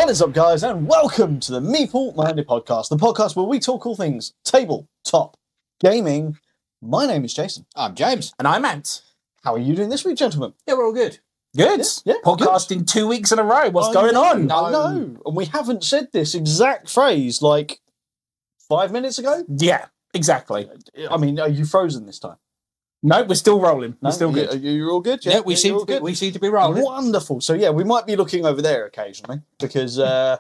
What is up, guys, and welcome to the Meeple Minded Podcast, the podcast where we talk all things tabletop gaming. My name is Jason. I'm James. And I'm Ant. How are you doing this week, gentlemen? Yeah, we're all good. Good. Yeah, Podcasting 2 weeks in a row. What's going on? I know. And we haven't said this exact phrase like 5 minutes ago. Yeah, exactly. I mean, are you frozen this time? No, we're still rolling. No? We're still good. You're all good? Yeah, we you're seem all to be, good? we seem to be rolling. Wonderful. So, yeah, we might be looking over there occasionally because, yeah,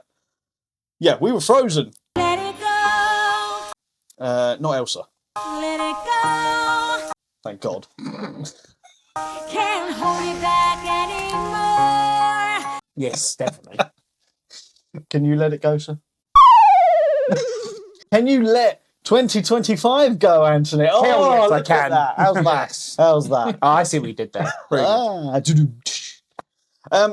we were frozen. Let it go. Not Elsa. Let it go. Thank God. Can't hold it back anymore. Yes, definitely. Can you let it go, sir? Can you let 2025 go, Anthony? Oh, Hell yes, I look at can. that. How's that? Yes. How's that? Oh, I see what you did there. Pretty good.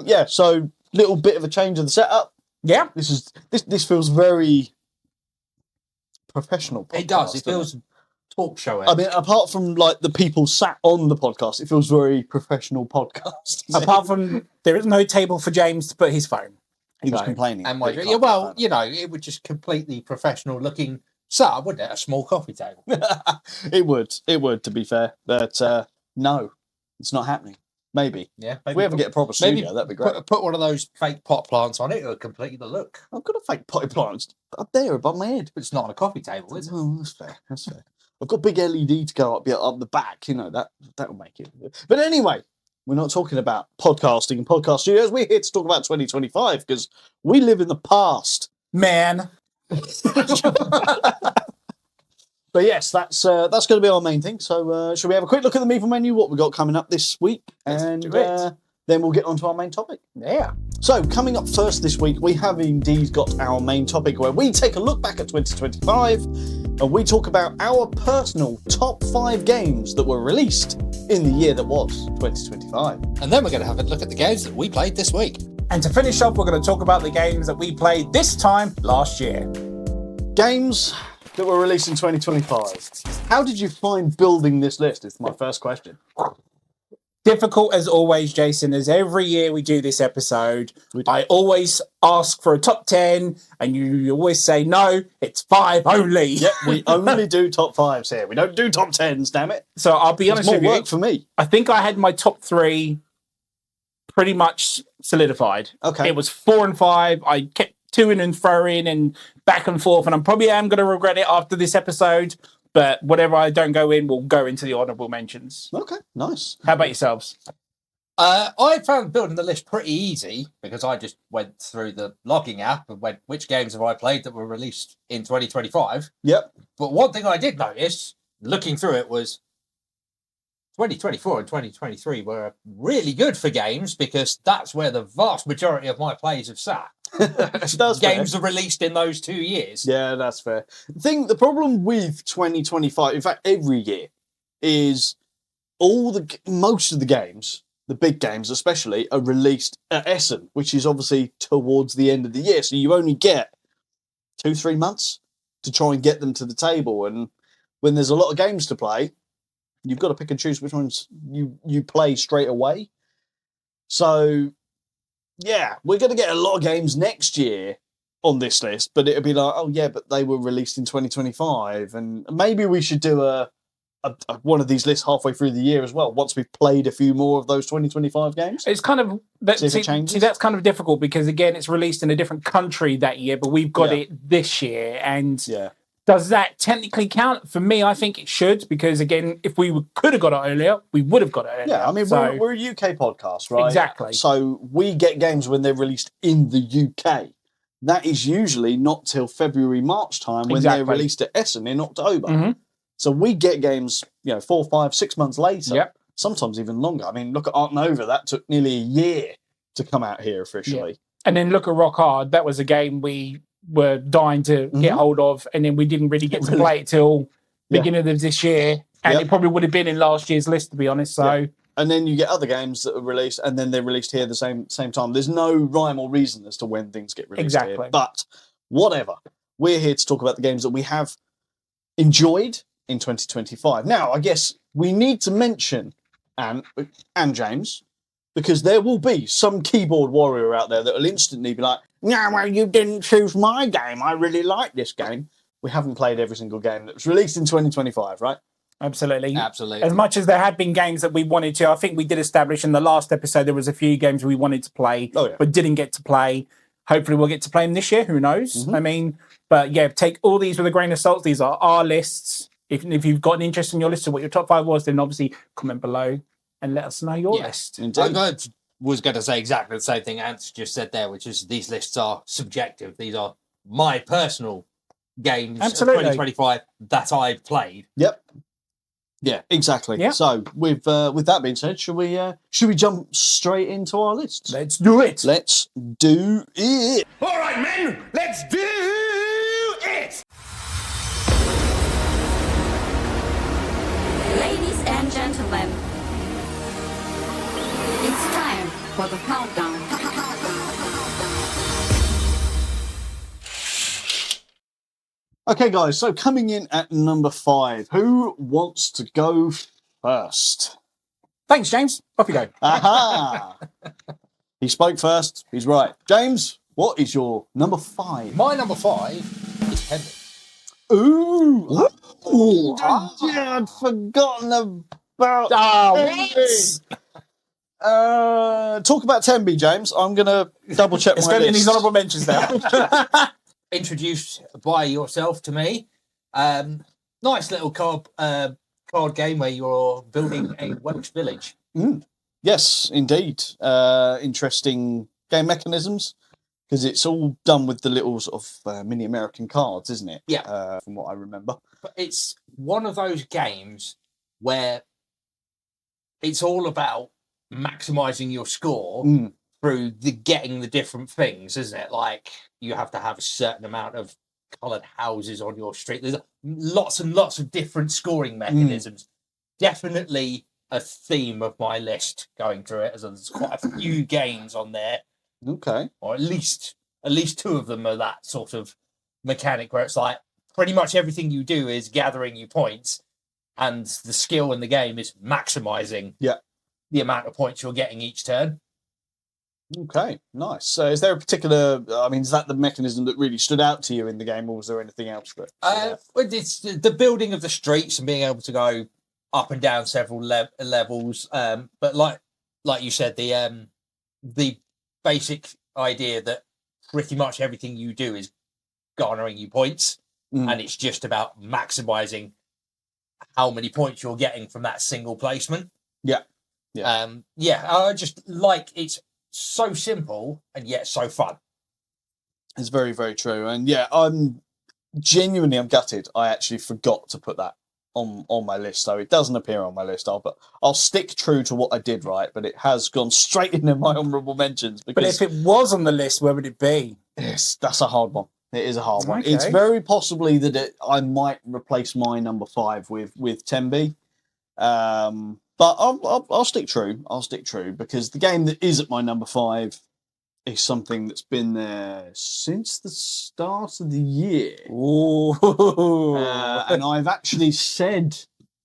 Yeah, so little bit of a change of the setup. Yeah. This feels very professional. It does. It doesn't feels talk show. I mean, apart from like the people sat on the podcast, it feels very professional podcast. Apart from there is no table for James to put his phone. he was So- complaining. and that he yeah, can't well, put you know, it would just completely professional looking setup, wouldn't it? A small coffee table. that. It would, to be fair, but no, it's not happening. Maybe Yeah. if we ever get a proper studio, that'd be great. Put one of those fake pot plants on it. It'll complete the look. I've got a fake potted plant up there above my head. But it's not on a coffee table, is it? Oh, that's fair. That's fair. I've got big LED to go up the back. You know that'll make it. But anyway, we're not talking about podcasting and podcast studios. We're here to talk about 2025 because we live in the past. Man. But yes, that's going to be our main thing. So shall we have a quick look at the Meeple menu? What we got coming up this week, and do it. then we'll get on to our main topic. Yeah. So, coming up first this week, we have indeed got our main topic where we take a look back at 2025 and we talk about our personal top 5 games that were released in the year that was 2025. And then we're going to have a look at the games that we played this week. And to finish off, we're going to talk about the games that we played this time last year. Games that were released in 2025. How did you find building this list? Is my first question. Difficult as always, Jason, as every year we do this episode. We do. I always ask for a top 10, and you always say, no, it's 5 only. Yep, we only do top 5s here. We don't do top 10s, damn it. So I'll be It's honest more with you. work for me. I think I had my top 3 pretty much solidified. Okay. It was 4 and 5. I kept to-ing and throwing and back and forth, and I probably am going to regret it after this episode. But whatever I don't go in will go into the honourable mentions. Okay, nice. How about yourselves? I found building the list pretty easy because I just went through the logging app and went, which games have I played that were released in 2025? Yep. But one thing I did notice, looking through it, was 2024 and 2023 were really good for games because that's where the vast majority of my plays have sat. That's Games are released in those 2 years. Yeah, that's fair. The problem with 2025, in fact, every year, is most of the games, the big games especially, are released at Essen, which is obviously towards the end of the year. So you only get 2-3 months to try and get them to the table. And when there's a lot of games to play, you've got to pick and choose which ones you play straight away. So yeah, we're going to get a lot of games next year on this list, but it'll be like, oh yeah, but they were released in 2025, and maybe we should do a one of these lists halfway through the year as well. Once we've played a few more of those 2025 games, It's kind of See if it changes? see, that's kind of difficult because again, it's released in a different country that year, but we've got Yeah. it this year. And yeah, does that technically count? For me, I think it should because again, if we could have got it earlier, we would have got it earlier. yeah. I mean, So- we're a UK podcast, right? Exactly. So we get games when they're released in the UK. That is usually not till February, March time when they're Exactly. released at Essen in October. Mhm. So we get games, 4, 5, 6 months later. Yep. Sometimes even longer. I mean, look at Art Nova. That took nearly a year to come out here officially. And then look at Rock Hard. That was a game we were dying to get Mhm. hold of, and then we didn't really get to Really? play it till Yeah. beginning of this year. And Yep. it probably would have been in last year's list, to be honest. So And then you get other games that are released, and then they're released here at the same time. There's no rhyme or reason as to when things get released here. Exactly. But whatever. We're here to talk about the games that we have enjoyed in 2025. Now, I guess we need to mention, and James, because there will be some keyboard warrior out there that will instantly be like, "No, well, you didn't choose my game. I really like this game." We haven't played every single game that was released in 2025, right? Absolutely. Absolutely. As much as there had been games that we wanted to, I think we did establish in the last episode there was a few games we wanted to play, Oh, yeah. but didn't get to play. Hopefully we'll get to play them this year. Who knows? I mean, but yeah, take all these with a grain of salt. These are our lists. If you've got an interest in your list of what your top 5 was, then obviously comment below and let us know your list. Indeed. Was going to say exactly the same thing Ant just said there, which is these lists are subjective. These are my personal games Absolutely. of 2025 that I've played. Yep. Yeah, exactly. Yeah. So with that being said, should we jump straight into our lists? Let's do it. Let's do it. All right, men, let's do it! Ladies and gentlemen, it's time for the countdown. Okay, guys. So coming in at number 5, who wants to go first? Thanks, James. Off you go. Aha! He spoke first. He's right. James, what is your number 5? My number 5 is Henry. Ooh! Yeah, I'd forgotten about. Talk about Tembi, James. I'm gonna double check It's my going in list. his honourable mentions now. Introduced by yourself to me. Nice little card game where you're building a Welsh village. Yes, indeed. Interesting game mechanisms because it's all done with the little sort of mini American cards, isn't it? Yeah. From what I remember. But it's one of those games where it's all about maximizing your score through getting the different things, isn't it? Like you have to have a certain amount of coloured houses on your street. There's lots and lots of different scoring mechanisms. Definitely a theme of my list going through it, as there's quite a few games on there, Okay. or at least 2 of them are that sort of mechanic where it's like pretty much everything you do is gathering you points, and the skill in the game is maximizing the amount of points you're getting each turn. Okay. Nice. So, is there a particular? I mean, is that the mechanism that really stood out to you in the game, or was there anything else that? stood out? Well, it's the building of the streets and being able to go up and down several levels. But like you said, the basic idea that pretty much everything you do is garnering you points, and it's just about maximizing how many points you're getting from that single placement. Yeah. I just like it's so simple and yet so fun. It's very, very true. And yeah, I'm gutted. I actually forgot to put that on my list, so it doesn't appear on my list. I'll stick true to what I did right, but it has gone straight into my honourable mentions. But Because if it was on the list, where would it be? yes, that's a hard one. It is a hard one. Okay. It's very possibly that I might replace my number 5 with Tembi. But I'll stick true. I'll stick true because the game that is at my number 5 is something that's been there since the start of the year. Ooh. And I've actually said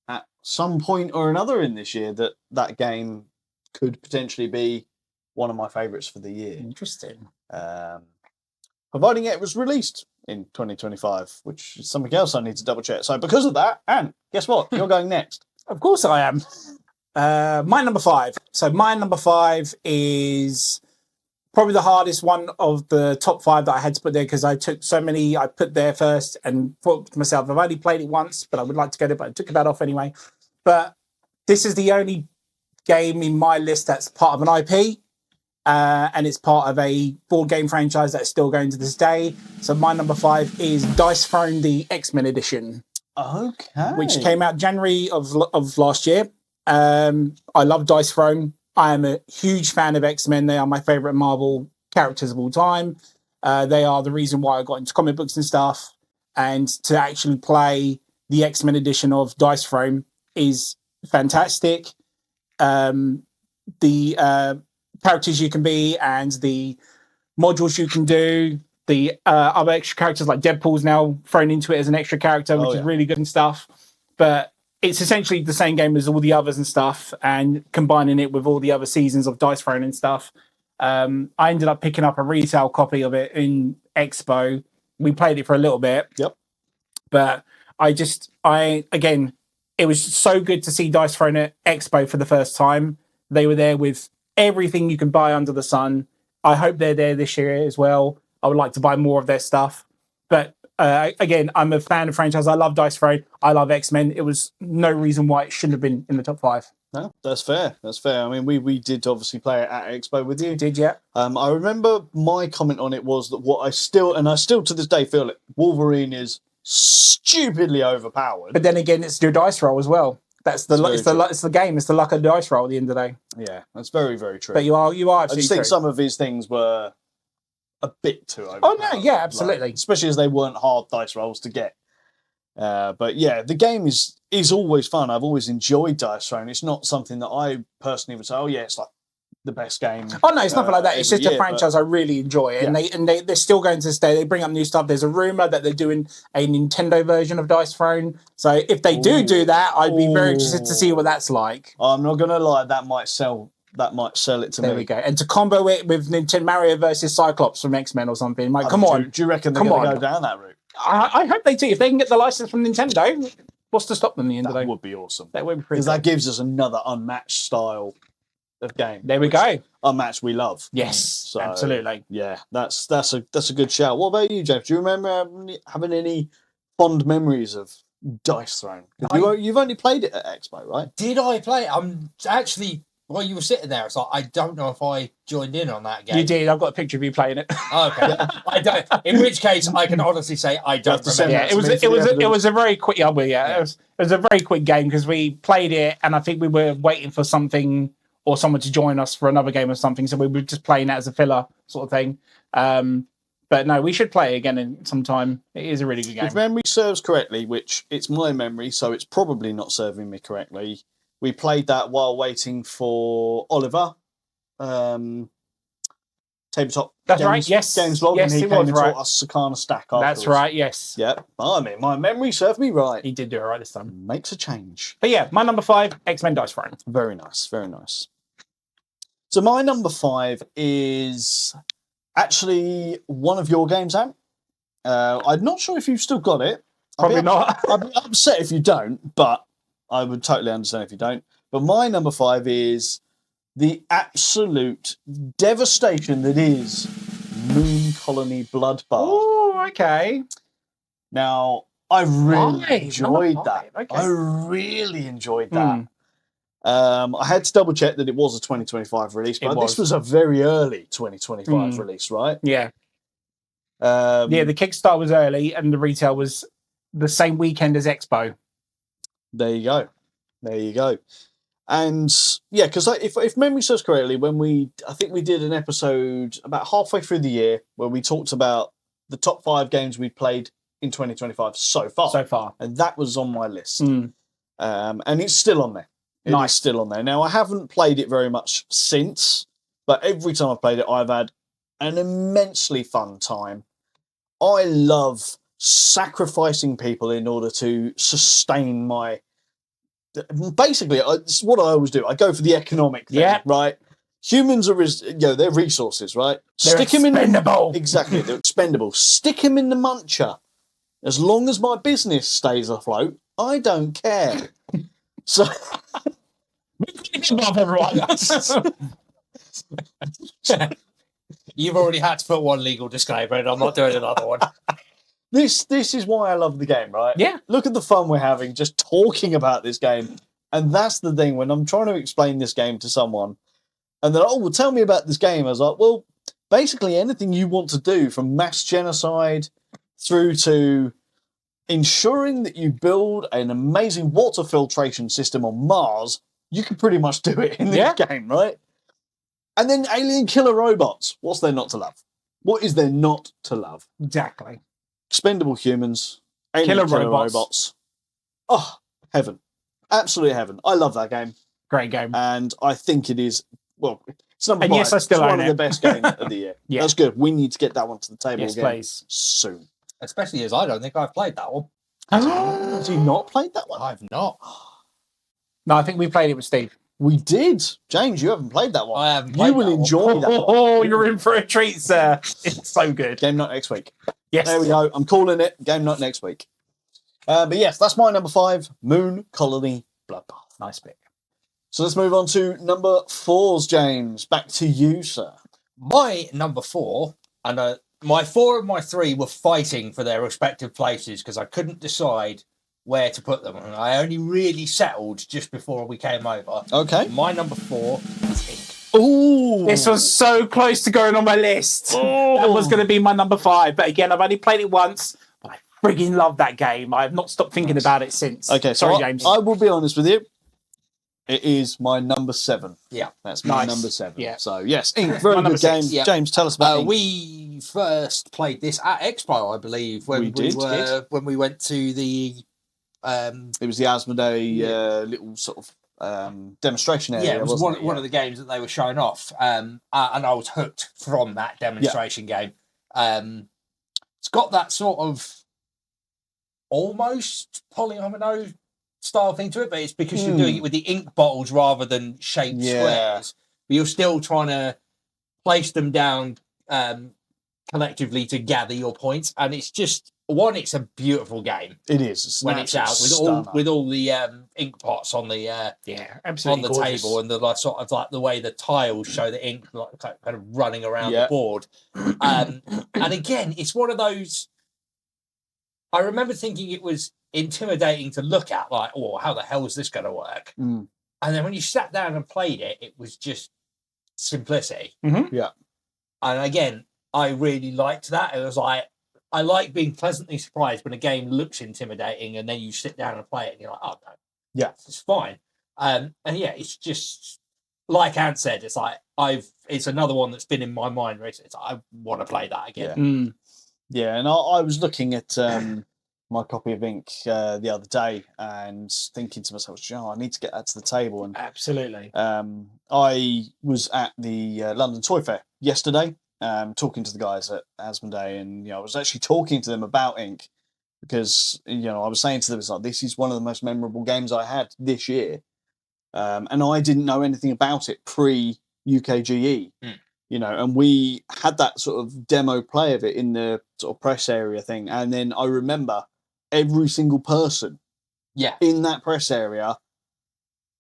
at some point or another in this year that game could potentially be one of my favourites for the year. Interesting. Providing it was released in 2025, which is something else I need to double check. So because of that, and guess what? You're going next. Of course I am. My number 5. So my number 5 is probably the hardest one of the top 5 that I had to put there because I took so many I put there first and thought to myself, I've only played it once, but I would like to get it, but I took that off anyway. But this is the only game in my list that's part of an IP. And it's part of a board game franchise that's still going to this day. So my number 5 is Dice Throne, the X-Men edition. Okay. Which came out January of last year. I love Dice Throne. I am a huge fan of X-Men. They are my favourite Marvel characters of all time. They are the reason why I got into comic books and stuff. And to actually play the X-Men edition of Dice Throne is fantastic. The characters you can be and the modules you can do. The other extra characters like Deadpool's now thrown into it as an extra character, which is really good and stuff. But it's essentially the same game as all the others and stuff, and combining it with all the other seasons of Dice Throne and stuff. I ended up picking up a retail copy of it in Expo. We played it for a little bit. Yep. But again, it was so good to see Dice Throne at Expo for the first time. They were there with everything you can buy under the sun. I hope they're there this year as well. I would like to buy more of their stuff. But again, I'm a fan of franchise. I love Dice Throne. I love X-Men. It was no reason why it shouldn't have been in the top 5. No, that's fair. That's fair. I mean, we did obviously play it at Expo with you. Did you? I remember my comment on it was that I still to this day feel it, Wolverine is stupidly overpowered. But then again, it's your dice roll as well. It's the game. It's the luck of the dice roll at the end of the day. Yeah, that's very, very true. But you are I absolutely just think true. some of his things were a bit too overpowered. Oh no, yeah, absolutely. Like, especially as they weren't hard dice rolls to get. But yeah, the game is always fun. I've always enjoyed Dice Throne. It's not something that I personally would say, oh yeah, it's like the best game. Oh no, it's nothing like that. It's every just a year, franchise I really enjoy, and they're still going to stay. They bring up new stuff. There's a rumor that they're doing a Nintendo version of Dice Throne. So if they do that, I'd be very interested to see what that's like. I'm not gonna lie, that might sell it to me. There we go. And to combo it with Nintendo Mario versus Cyclops from X-Men or something. Like, come on. Do you reckon they're going to go down that route? I hope they do. If they can get the license from Nintendo, what's to stop them at the end of the day? That would be awesome. That would be pretty Because that gives us another unmatched style of game. There we go. Unmatched we love. Yes, So, absolutely. Yeah, that's a good shout. What about you, James? Do you remember having any fond memories of Dice Throne? You've only played it at Expo, right? Did I play it? I'm actually, while you were sitting there, it's like, I don't know if I joined in on that game. You did. I've got a picture of you playing it. Okay. I don't. In which case, I can honestly say I don't remember. Yeah, it was a very quick. It was a very quick game because we played it, and I think we were waiting for something or someone to join us for another game or something. So we were just playing that as a filler sort of thing. But no, we should play it again in some time. It is a really good game. If memory serves correctly, which it's my memory, so it's probably not serving me correctly. We played that while waiting for Oliver. Tabletop. That's Games, right. Yes. Games Log, Yes, and he it came was and right. taught us Sakana Stack afterwards. That's right. Yes. Yep. I mean, my memory served me right. He did do it right this time. Makes a change. But yeah, my number 5, X-Men Dice Throne. Very nice. Very nice. So my number 5 is actually one of your games, Ant. I'm not sure if you've still got it. Probably not. I'd be upset if you don't, but I would totally understand if you don't. But my number 5 is the absolute devastation that is Moon Colony Blood Bath. Oh, okay. Now, I really Five, enjoyed number that. five, okay. I really enjoyed that. I had to double check that it was a 2025 release, but this was a very early 2025 release, right? Yeah. Yeah, the Kickstarter was early and the retail was the same weekend as Expo. There you go. There you go. And yeah, because if memory serves correctly, I think we did an episode about halfway through the year where we talked about the top 5 games we'd played in 2025 so far. And that was on my list. And it's still on there. It's still on there. Now, I haven't played it very much since, but every time I've played it, I've had an immensely fun time. I love sacrificing people in order to sustain my... Basically, it's what I always do. I go for the economic thing, right? Humans are, they're resources, right? They're expendable. Exactly, they're expendable. Stick them in the muncher. As long as my business stays afloat, I don't care. So... everyone. You've already had to put one legal disclaimer and I'm not doing another one. This is why I love the game, right? Yeah. Look at the fun we're having just talking about this game. And that's the thing, when I'm trying to explain this game to someone, and they're like, oh, well, tell me about this game. I was like, well, basically anything you want to do, from mass genocide through to ensuring that you build an amazing water filtration system on Mars, you can pretty much do it in this game, right? And then alien killer robots. What's there not to love? What is there not to love? Exactly. Expendable humans, alien killer robots. Oh, heaven. Absolute heaven. I love that game. Great game. And I think it is, well, it's number 5. Yes, I still it's own one of the best games of the year. Yeah. That's good. We need to get that one to the table Yes, again please. soon. Especially as I don't think I've played that one. Have you not played that one? I've not. No, I think we played it with Steve. We did. James, you haven't played that one. I haven't played You will that one. enjoy that one. Oh, you're in for a treat, sir. It's so good. Game night next week. Yes. There we go. I'm calling it game night next week. But yes, that's my number 5, Moon Colony Bloodbath. Nice pick. So let's move on to number 4s, James. Back to you, sir. My number 4, and my 4 and my 3 were fighting for their respective places because I couldn't decide where to put them. And I only really settled just before we came over. Okay. My number 4 is Ink. Ooh. This was so close to going on my list. That was going to be my number 5. But again, I've only played it once. But I frigging love that game. I have not stopped thinking about it since. Okay, so Sorry, James. I will be honest with you. It is my number 7. Yeah. That's my Nice. number 7. Yeah. So, yes, Ink, very My number good game. 6, yeah. James, tell us about Ink. We first played this at Expo, I believe, when We did, yes. when we went to the It was the Asmodee little sort of demonstration area. yeah, it was wasn't one of the games that they were showing off, and I was hooked from that demonstration game. It's got that sort of almost polyomino style thing to it, but it's because you're doing it with the ink bottles rather than shaped Yeah. squares. But you're still trying to place them down collectively to gather your points, and it's just it's a beautiful game It is. when it's out with all the ink pots on the yeah, on absolutely the gorgeous. table and the like, sort of like the way the tiles show the ink like kind of running around Yeah. the board. And again, it's one of those. I remember thinking it was intimidating to look at, like, oh, how the hell is this going to work? Mm. And then when you sat down and played it, it was just simplicity. Mhm. Yeah. And again, I really liked that. It was like, I like being pleasantly surprised when a game looks intimidating and then you sit down and play it and you're like, oh, no. Yeah. It's fine. And yeah, it's just, like Ant said, it's like, it's another one that's been in my mind recently. It's like, I want to play that again. Mm. Yeah, and I was looking at my copy of Ink the other day and thinking to myself, I need to get that to the table. And Absolutely. I was at the London Toy Fair yesterday, talking to the guys at Asmodee, and I was actually talking to them about Ink because I was saying to them, it's like, this is one of the most memorable games I had this year, and I didn't know anything about it pre UKGE. And we had that sort of demo play of it in the sort of press area thing, and then I remember every single person Yeah. in that press area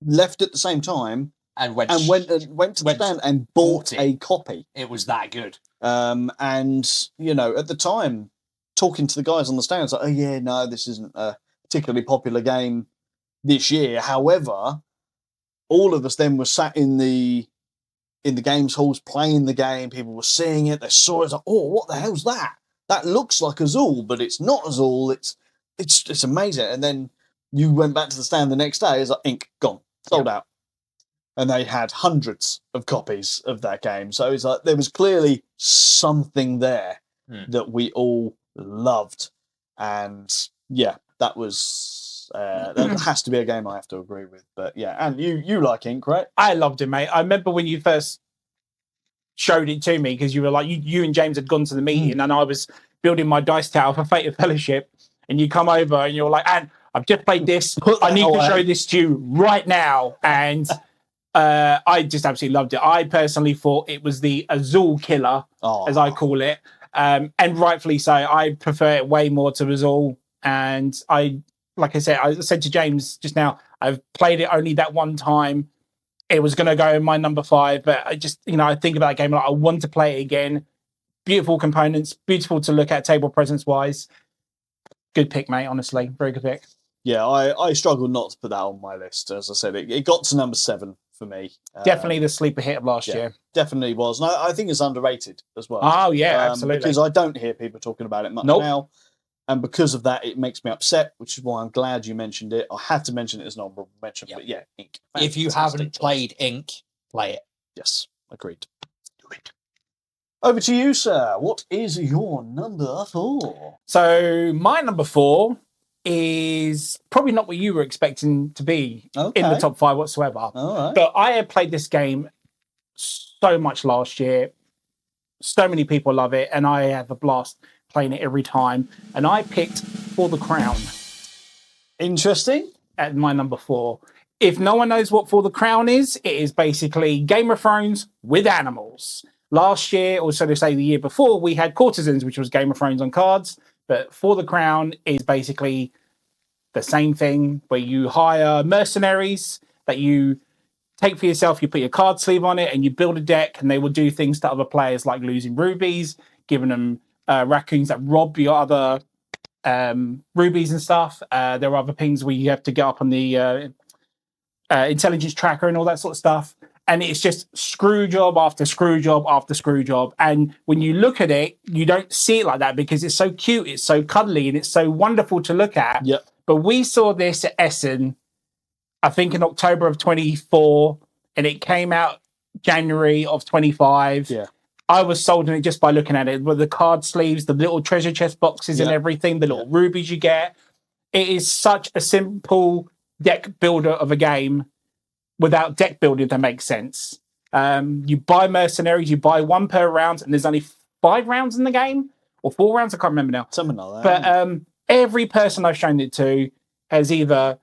left at the same time And went and went to the stand and bought bought it. a copy. it was that good. And at the time, talking to the guys on the stand, it's like, oh yeah, no, this isn't a particularly popular game this year. However, all of us then were sat in the games halls playing the game. People were seeing it. They saw it. It's like, oh, what the hell's that? That looks like Azul, but it's not Azul. It's amazing. And then you went back to the stand the next day. It's like, Ink gone, sold out. And they had hundreds of copies of that game. So it's like there was clearly something there that we all loved. And yeah, that was that has to be a game I have to agree with. But yeah, and you like Ink, right? I loved it, mate. I remember when you first showed it to me because you were like, you and James had gone to the meeting and I was building my dice tower for Fate of Fellowship. And you come over and you're like, and I've just played this. I need to show this to you right now. And I just absolutely loved it. I personally thought it was the Azul killer, as I call it. And rightfully so. I prefer it way more to Azul. And I said to James just now, I've played it only that one time. It was going to go in my number 5, but I just, I think about that game, like I want to play it again. Beautiful components, beautiful to look at table presence wise. Good pick, mate, honestly. Very good pick. Yeah, I struggled not to put that on my list. As I said, it got to number 7 for me. Definitely the sleeper hit of last year. Definitely was. And I think it's underrated as well. Oh, yeah, absolutely. Because I don't hear people talking about it much now. And because of that, it makes me upset, which is why I'm glad you mentioned it. I had to mention it as an honorable mention, but yeah, Ink. If you haven't played Ink, play it. Yes, agreed. Do it. Over to you, sir. What is your number 4? So my number 4 is probably not what you were expecting to be in the top 5 whatsoever. All right. But I had played this game so much last year. So many people love it, and I have a blast playing it every time. And I picked For the Crown Interesting. at my number 4. if no one knows what For the Crown is, it is basically Game of Thrones with animals. Last year, or so to say the year before, we had Courtesans, which was Game of Thrones on cards. But For the Crown is basically the same thing, where you hire mercenaries that you take for yourself, you put your card sleeve on it, and you build a deck, and they will do things to other players like losing rubies, giving them raccoons that rob your other rubies and stuff. There are other things where you have to get up on the intelligence tracker and all that sort of stuff. And it's just screw job after screw job after screw job. And when you look at it, you don't see it like that because it's so cute, it's so cuddly, and it's so wonderful to look at. Yep. But we saw this at Essen, I think in October of 24, and it came out January of 25. Yeah. I was sold on it just by looking at it, with the card sleeves, the little treasure chest boxes and everything, the little rubies you get. It is such a simple deck builder of a game without deck building, if that makes sense. You buy mercenaries, you buy one per round, and there's only 5 rounds in the game, or 4 rounds, I can't remember now. Something like that. But every person I've shown it to has either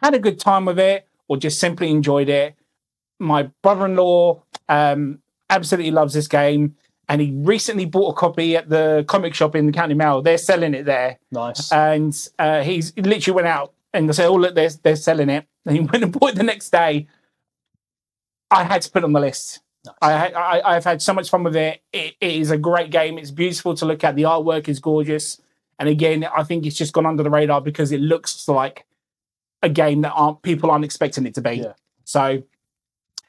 had a good time with it or just simply enjoyed it. My brother-in-law absolutely loves this game, and he recently bought a copy at the comic shop in the County Mail. They're selling it there. Nice. And he literally went out and they said, "Oh, look, they're selling it." And he went and bought it the next day. I had to put it on the list. Nice. I've had so much fun with it. It is a great game. It's beautiful to look at. The artwork is gorgeous. And again, I think it's just gone under the radar because it looks like a game that people aren't expecting it to be. Yeah. So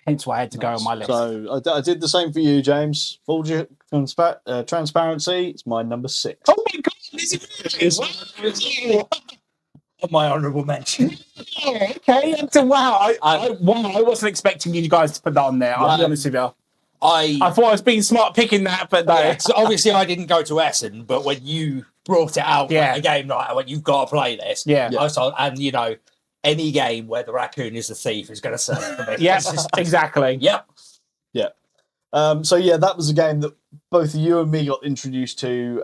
hence why I had to go on my list. So I did the same for you, James. Full transparency. It's my number 6. Oh my God, this is My honourable mention. okay. Wow. I wasn't expecting you guys to put that on there. I'll be honest with you. I thought I was being smart picking that, but no. Yeah, so obviously I didn't go to Essen, but when you brought it out at a game night, I went, "You've got to play this." Yeah. And you know, any game where the raccoon is the thief is going to serve for me. Yeah, exactly. Yep. Yeah. So yeah, that was a game that both you and me got introduced to.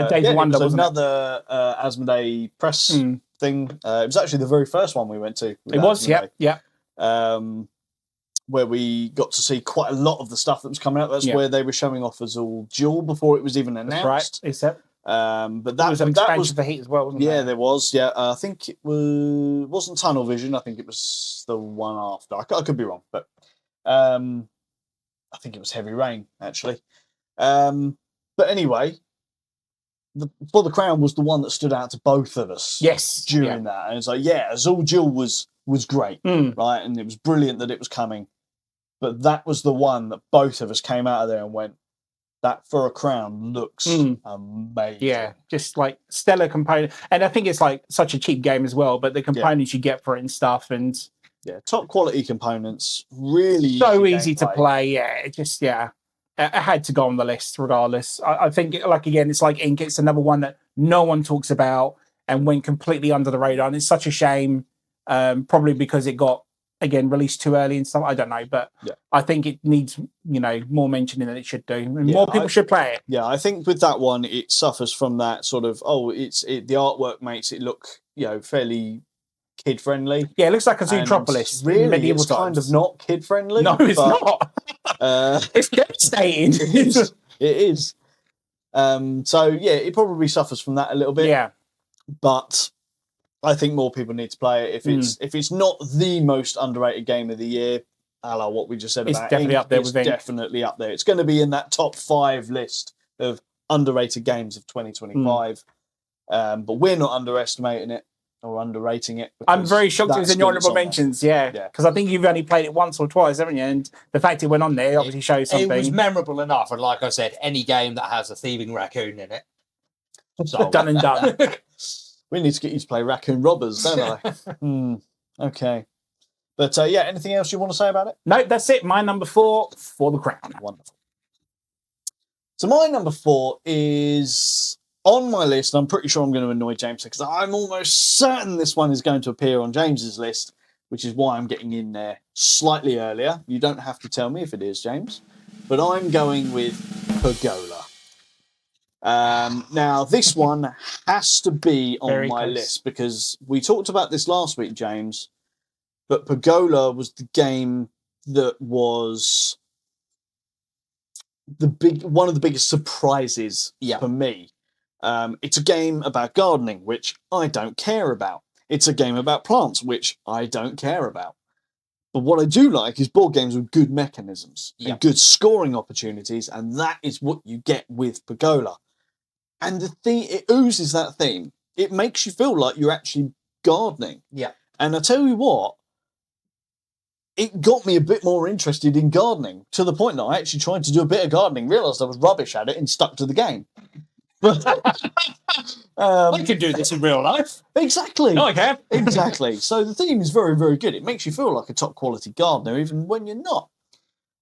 Days of Wonder, it was wasn't it? another Asmodee press thing. It was actually the very first one we went to. It was, yeah. Where we got to see quite a lot of the stuff that was coming out. That's where they were showing off Azul Duel before it was even announced. That's right. But There was an that expansion was for Heat as well, wasn't yeah, there? there was. Yeah, I think it wasn't Tunnel Vision. I think it was the one after. I could be wrong, but I think it was Heavy Rain actually. But anyway, For the Crown was the one that stood out to both of us. Yes. During that, and it's like, Azul Duel was great, right, and it was brilliant that it was coming. But that was the one that both of us came out of there and went, "That For a Crown looks amazing." Yeah, just like stellar component. And I think it's like such a cheap game as well, but the components you get for it and stuff, and top quality components, really so easy to play. Yeah, it just it had to go on the list regardless. I think like again, it's like Ink. It's another one that no one talks about and went completely under the radar, and it's such a shame. Probably because it got again released too early and stuff. I don't know, but I think it needs more mentioning than it should do, and more people should play it. Yeah, I think with that one, it suffers from that sort of the artwork makes it look fairly kid friendly. Yeah, it looks like a Zootropolis. Really, medieval it's times. kind of not kid friendly. No, it's not. It's devastating. It is. So yeah, it probably suffers from that a little bit. Yeah, but I think more people need to play it. If it's not the most underrated game of the year, a la what we just said it's about definitely Ink, up there it's with Ink. definitely up there. It's going to be in that top 5 list of underrated games of 2025. But we're not underestimating it or underrating it. I'm very shocked it was that's in your good it's honourable on there. mentions. Yeah, because I think you've only played it once or twice, haven't you? And the fact it went on there obviously shows something. It was memorable enough, and like I said, any game that has a thieving raccoon in it. So Done and done. We need to get you to play Raccoon Robbers, don't I? Okay. But anything else you want to say about it? No, that's it. My number 4 For the Crown. Wonderful. So my number 4 is on my list. I'm pretty sure I'm going to annoy James because I'm almost certain this one is going to appear on James's list, which is why I'm getting in there slightly earlier. You don't have to tell me if it is, James. But I'm going with Pergola. Now, this one has to be on Very my close. list because we talked about this last week, James. but Pergola was the game that was one of the biggest surprises for me. It's a game about gardening, which I don't care about. It's a game about plants, which I don't care about. But what I do like is board games with good mechanisms and good scoring opportunities, and that is what you get with Pergola. And the theme, it oozes that theme. It makes you feel like you're actually gardening. Yeah. And I tell you what, it got me a bit more interested in gardening, to the point that I actually tried to do a bit of gardening, realised I was rubbish at it, and stuck to the game. I can do this in real life. Exactly. No, I can. Exactly. So the theme is very, very good. It makes you feel like a top quality gardener, even when you're not.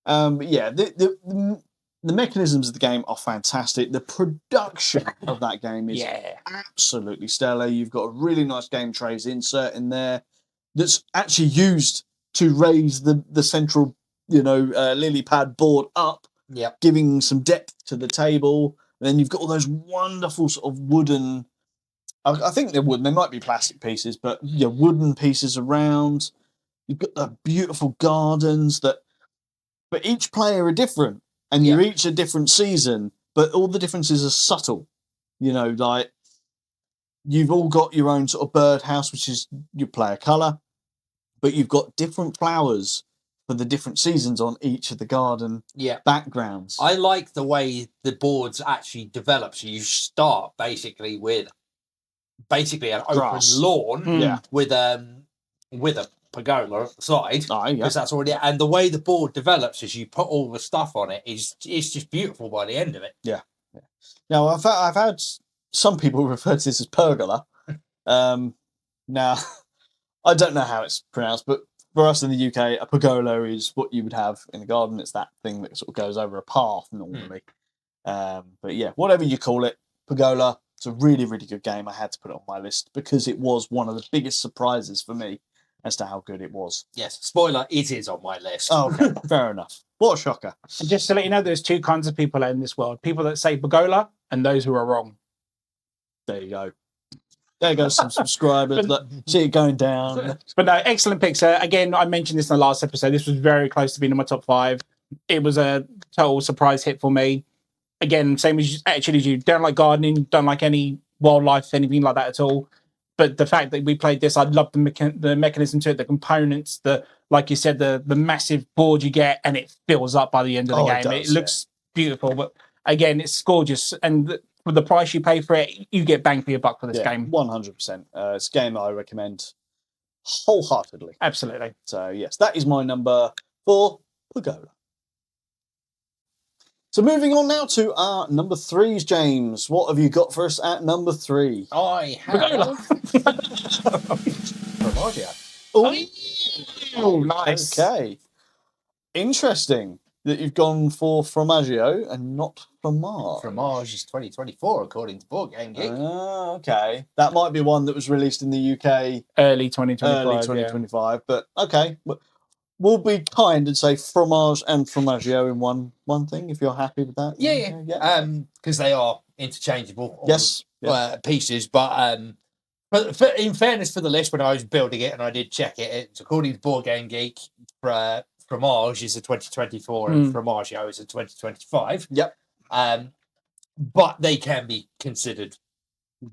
But yeah, the mechanisms of the game are fantastic. The production of that game is absolutely stellar. You've got a really nice game trays insert in there that's actually used to raise the central, lily pad board up, giving some depth to the table. And then you've got all those wonderful sort of wooden, I think they're wooden, they might be plastic pieces, but wooden pieces around. You've got the beautiful gardens but each player are different, and you're each a different season, but all the differences are subtle. Like you've all got your own sort of birdhouse, which is your player colour, but you've got different flowers for the different seasons on each of the garden backgrounds. I like the way the boards actually develop. So you start basically with an Grass. open lawn with a pergola at the side, because that's already. And the way the board develops as you put all the stuff on it it's just beautiful by the end of it. Yeah. Now I've had some people refer to this as pergola. Now I don't know how it's pronounced, but for us in the UK, a pergola is what you would have in a garden. It's that thing that sort of goes over a path normally. But yeah, whatever you call it, pergola, it's a really, really good game. I had to put it on my list because it was one of the biggest surprises for me as to how good it was. Yes, spoiler, it is on my list. Oh, okay, fair enough. What a shocker. And just to let you know, there's two kinds of people in this world. People that say pergola and those who are wrong. There you go. There goes some subscribers. Look, see it going down. But no, excellent picks. Again, I mentioned this in the last episode. This was very close to being in my top 5. It was a total surprise hit for me. Again, same as you. Don't like gardening, don't like any wildlife, anything like that at all. But the fact that we played this, I love the mechanism to it, the components, like you said, the massive board you get, and it fills up by the end of the game. It looks beautiful, but again, it's gorgeous. And for the price you pay for it, you get bang for your buck for this game. 100%. It's a game I recommend wholeheartedly. Absolutely. So yes, that is my number 4, Pergola. So moving on now to our number 3s, James. What have you got for us at number 3? I have Formaggio. Oh, nice. Okay. Interesting that you've gone for Formaggio and not Fromage. Fromage is 2024, according to Board Game Geek. Okay. That might be one that was released in the UK early 2025. Early 2025, but okay. We'll be kind and say Fromage and Formaggio in one thing, if you're happy with that. Yeah. Because they are interchangeable. Yes. Pieces, but in fairness for the list, when I was building it and I did check it, it's according to Board Game Geek, Fromage is a 2024 and Formaggio is a 2025. Yep. But they can be considered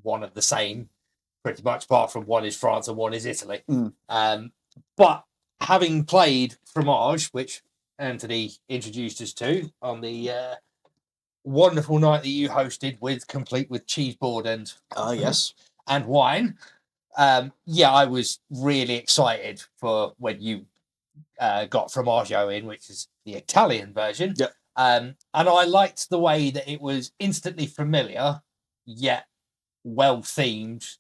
one of the same, pretty much, apart from one is France and one is Italy. But having played Fromage, which Anthony introduced us to on the wonderful night that you hosted, complete with cheese board and yes, and wine, I was really excited for when you got Formaggio in, which is the Italian version. Yep. And I liked the way that it was instantly familiar, yet well themed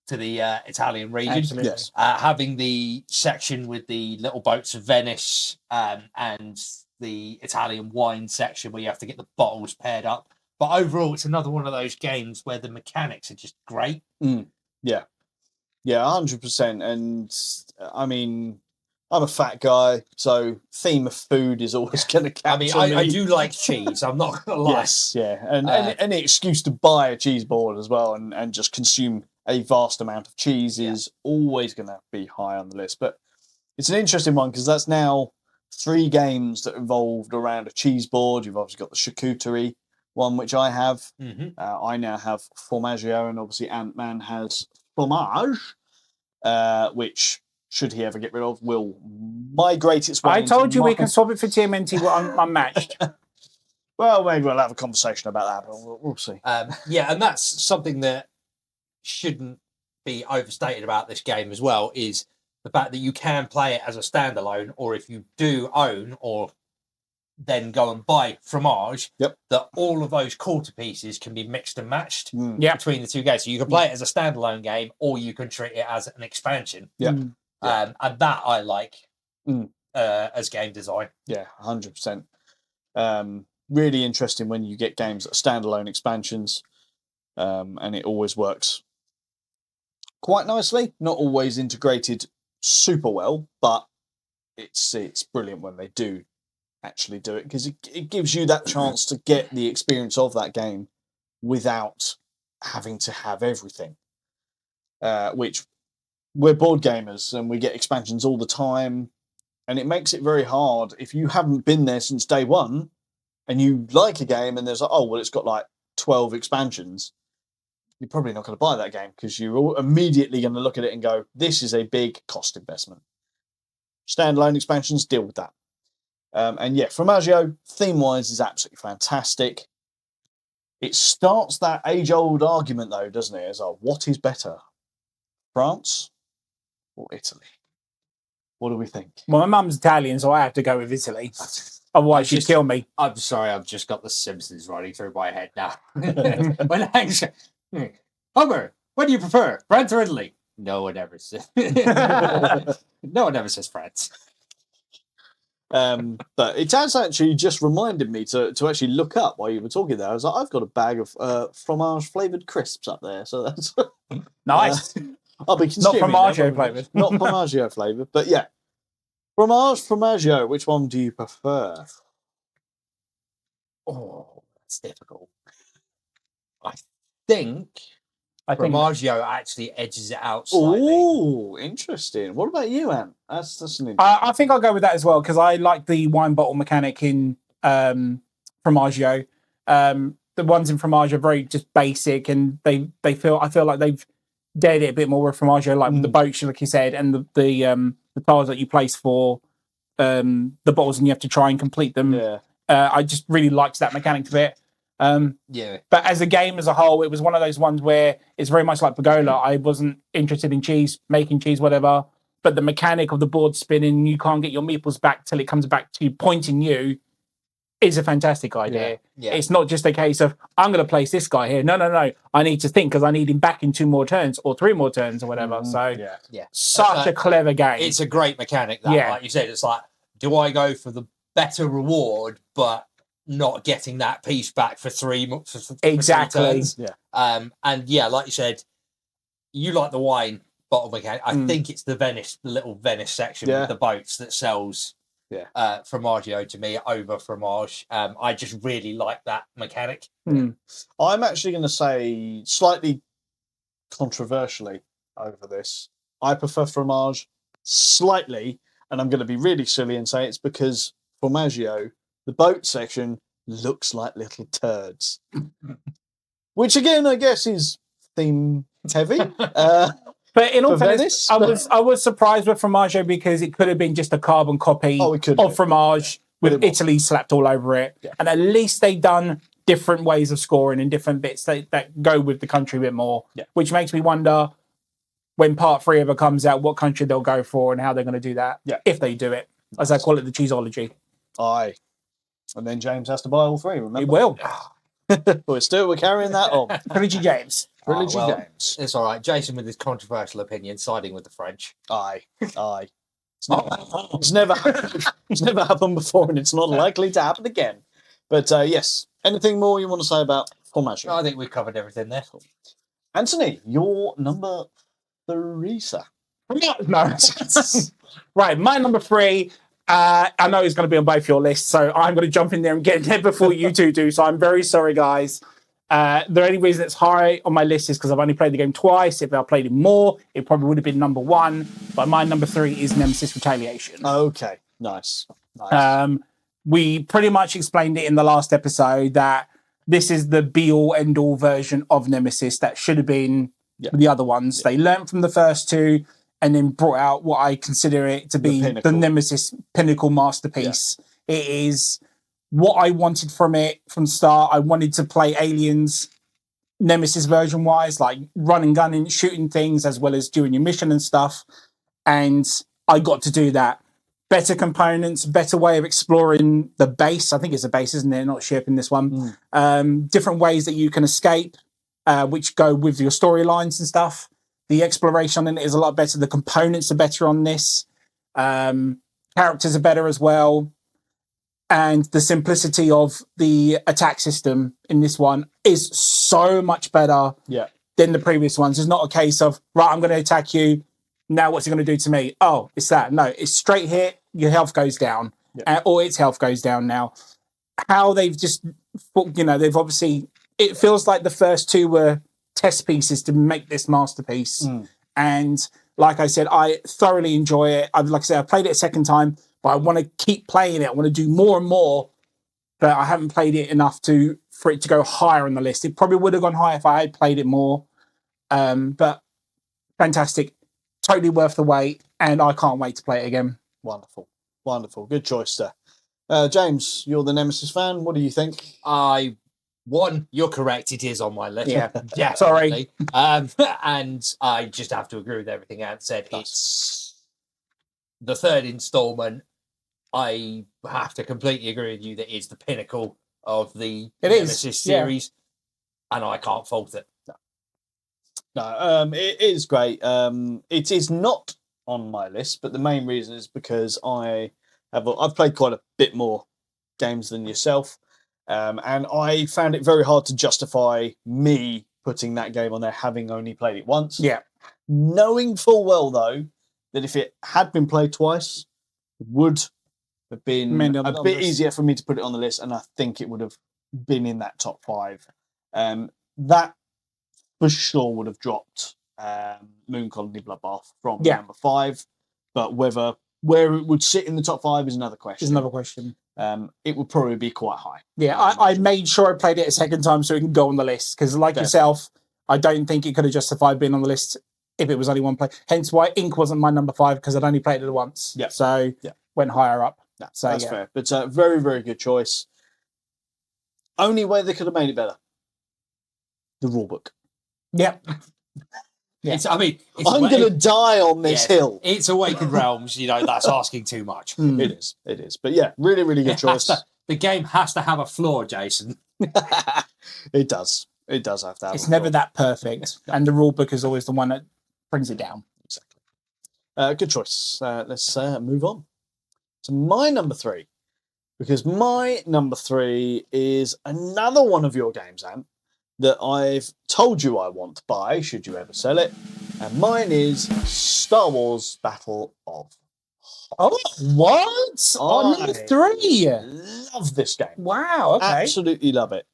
to the Italian region. Absolutely. Yes. Having the section with the little boats of Venice and the Italian wine section where you have to get the bottles paired up. But overall, it's another one of those games where the mechanics are just great. Yeah, 100%. And I mean, I'm a fat guy, so theme of food is always going to capture me. I do like cheese. I'm not going to lie. Yes, yeah. And any excuse to buy a cheese board as well and just consume a vast amount of cheese is always going to be high on the list. But It's an interesting one because that's now 3 games that involved around a cheese board. You've obviously got the charcuterie one, which I have. I now have Formaggio, and obviously Ant-Man has Fromage, which, should he ever get rid of, will migrate its way I told into you we my- can swap it for TMNT unmatched. Well, maybe we'll have a conversation about that, but we'll see. Yeah, and that's something that shouldn't be overstated about this game as well, is the fact that you can play it as a standalone, or if you do own or then go and buy Fromage, that all of those quarter pieces can be mixed and matched between the 2 games. So you can play it as a standalone game, or you can treat it as an expansion. And that I like as game design. Yeah, 100%. Really interesting when you get games that are standalone expansions, and it always works quite nicely. Not always integrated super well, but it's brilliant when they do actually do it, because it gives you that chance to get the experience of that game without having to have everything. Which we're board gamers and we get expansions all the time, and it makes it very hard if you haven't been there since day one and you like a game and there's like, oh well, it's got like 12 expansions. You're probably not going to buy that game because you're immediately going to look at it and go, this is a big cost investment. Standalone expansions deal with that. And yeah, Formaggio, theme-wise, is absolutely fantastic. It starts that age-old argument, though, doesn't it? It's like, what is better, France or Italy? What do we think? Well, my mum's Italian, so I have to go with Italy. Otherwise, she'd kill me. I'm sorry, I've just got The Simpsons running through my head now. When Homer, what do you prefer, France or Italy? No one ever says. No one ever says France. But it has actually just reminded me to actually look up while you were talking there. I was like, I've got a bag of fromage flavoured crisps up there, so that's Nice. I'll be Not consuming them. Formaggio flavoured. Not Formaggio flavoured, but yeah. Formaggio, which one do you prefer? Oh, that's difficult. I think I think Formaggio actually edges it out slightly. Oh, interesting. What about you, Ant? That's an interesting. I think I'll go with that as well because I like the wine bottle mechanic in Formaggio. The ones in Formaggio are very just basic, and I feel like they've dared it a bit more with Formaggio, like with the boats, like you said, and the tiles that you place for the bottles, and you have to try and complete them. Yeah. I just really liked that mechanic of it. But as a game as a whole, it was one of those ones where it's very much like Pagola. I wasn't interested in making cheese, whatever. But the mechanic of the board spinning, you can't get your meeples back till it comes back to pointing you, is a fantastic idea. Yeah. It's not just a case of, I'm going to place this guy here. No. I need to think because I need him back in 2 more turns or 3 more turns or whatever. So, such a clever game. It's a great mechanic. That, like you said, it's like, do I go for the better reward, but not getting that piece back for 3 months? Exactly. 3 turns? And yeah, like you said, you like the wine bottle mechanic. I think it's the little Venice section with the boats that sells Formaggio to me over Fromage. I just really like that mechanic. I'm actually going to say, slightly controversially over this, I prefer Fromage slightly, and I'm going to be really silly and say it's because Formaggio, the boat section, looks like little turds. Which again, I guess, is theme heavy. But in all Venice, fairness, I was surprised with Formaggio because it could have been just a carbon copy of Fromage with Italy slapped all over it. Yeah. And at least they've done different ways of scoring and different bits that go with the country a bit more, which makes me wonder when part 3 ever comes out, what country they'll go for and how they're going to do that, if they do it, as I call it, the cheeseology. Aye. And then James has to buy all 3, remember? He will. We're carrying that on. Trilogy James. James. It's all right. Jason, with his controversial opinion, siding with the French. Aye. It's never happened before, and it's not likely to happen again. But yes, anything more you want to say about Formaggio? I think we've covered everything there. Anthony, your number 3, sir. No. Right, my number 3. I know it's going to be on both your lists, so I'm going to jump in there and get there before you two do. So I'm very sorry, guys. The only reason it's high on my list is because I've only played the game twice. If I played it more, it probably would have been number 1. But my number 3 is Nemesis Retaliation. Okay, nice. Nice. We pretty much explained it in the last episode that this is the be-all, end-all version of Nemesis that should have been the other ones. They learned from the first 2 and then brought out what I consider it to be the Nemesis pinnacle masterpiece. Yeah. It is what I wanted from it from the start. I wanted to play Aliens Nemesis version-wise, like running, gunning, shooting things, as well as doing your mission and stuff. And I got to do that. Better components, better way of exploring the base. I think it's a base, isn't it? Not ship in this one. Different ways that you can escape, which go with your storylines and stuff. The exploration on it is a lot better. The components are better on this. Characters are better as well. And the simplicity of the attack system in this one is so much better than the previous ones. It's not a case of, right, I'm going to attack you. Now what's it going to do to me? Oh, it's that. No, it's straight hit. Your health goes down. Or its health goes down now. How they've just, they've obviously, it feels like the first 2 were test pieces to make this masterpiece. And like I said, I thoroughly enjoy it. Like I said, I played it a second time, but I want to keep playing it. I want to do more and more, but I haven't played it enough for it to go higher on the list. It probably would have gone higher if I had played it more. But fantastic. Totally worth the wait, and I can't wait to play it again. Wonderful. Wonderful. Good choice there. James, you're the Nemesis fan. What do you think? You're correct. It is on my list. Yeah. Sorry. And I just have to agree with everything Ant said. It's the 3rd installment. I have to completely agree with you that it's the pinnacle of the Nemesis series, and I can't fault it. No, it is great. It is not on my list, but the main reason is because I've played quite a bit more games than yourself, and I found it very hard to justify me putting that game on there, having only played it once. Yeah, knowing full well though that if it had been played twice, it would have been a bit easier for me to put it on the list, and I think it would have been in that top 5. That for sure would have dropped Moon Colony Bloodbath from number 5, but where it would sit in the top 5 is another question. It would probably be quite high. Yeah, I made sure I played it a second time so it can go on the list, because like yourself, I don't think it could have justified being on the list if it was only one play. Hence why Ink wasn't my number 5, because I'd only played it once. Yeah. So went higher up. So that's fair. But very, very good choice. Only way they could have made it better. The rulebook. Yep. Yeah. I'm going to die on this hill. It's Awakened Realms, that's asking too much. It is. But yeah, really, really good choice. The game has to have a flaw, Jason. It does. It does have to have It's never that perfect. And the rulebook is always the one that brings it down. Exactly. Good choice. Let's move on to my number 3. Because my number 3 is another one of your games, Ant, that I've told you I want to buy, should you ever sell it. And mine is Star Wars Battle of Hoth. Oh, what? On number 3? Love this game. Wow, okay. Absolutely love it.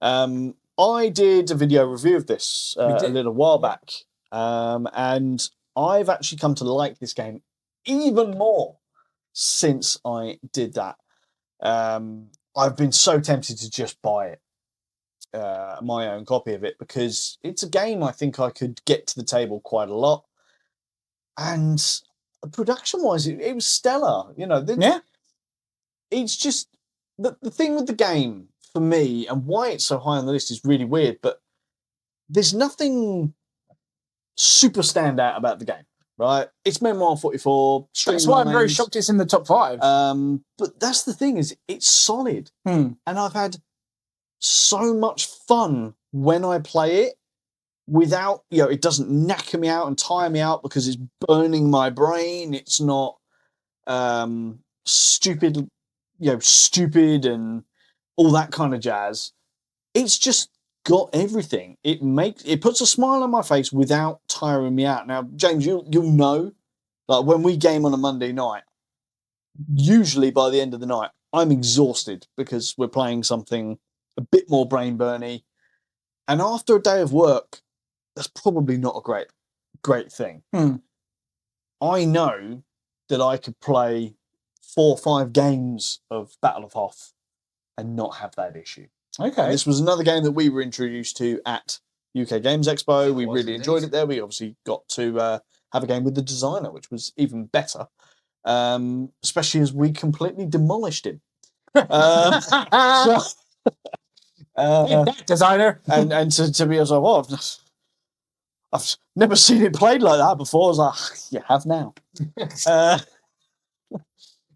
I did a video review of this a little while back. And I've actually come to like this game even more since I did that. I've been so tempted to just buy it. My own copy of it, because it's a game I think I could get to the table quite a lot, and production wise it was stellar. It's just the thing with the game for me, and why it's so high on the list is really weird, but there's nothing super standout about the game, right? It's Memoir 44. That's why I'm very shocked it's in the top 5. But that's the thing, is it's solid. And I've had so much fun when I play it without, it doesn't knacker me out and tire me out because it's burning my brain. It's not stupid and all that kind of jazz. It's just got everything. It puts a smile on my face without tiring me out. Now, James, you'll know, like when we game on a Monday night, usually by the end of the night, I'm exhausted because we're playing something a bit more brain burny. And after a day of work, that's probably not a great thing. I know that I could play 4 or 5 games of Battle of Hoth and not have that issue. Okay. And this was another game that we were introduced to at UK Games Expo. We really indeed. enjoyed it there. We obviously got to have a game with the designer, which was even better, especially as we completely demolished him. Designer. And to be honest, like, well, I've never seen it played like that before. I was like, you have now.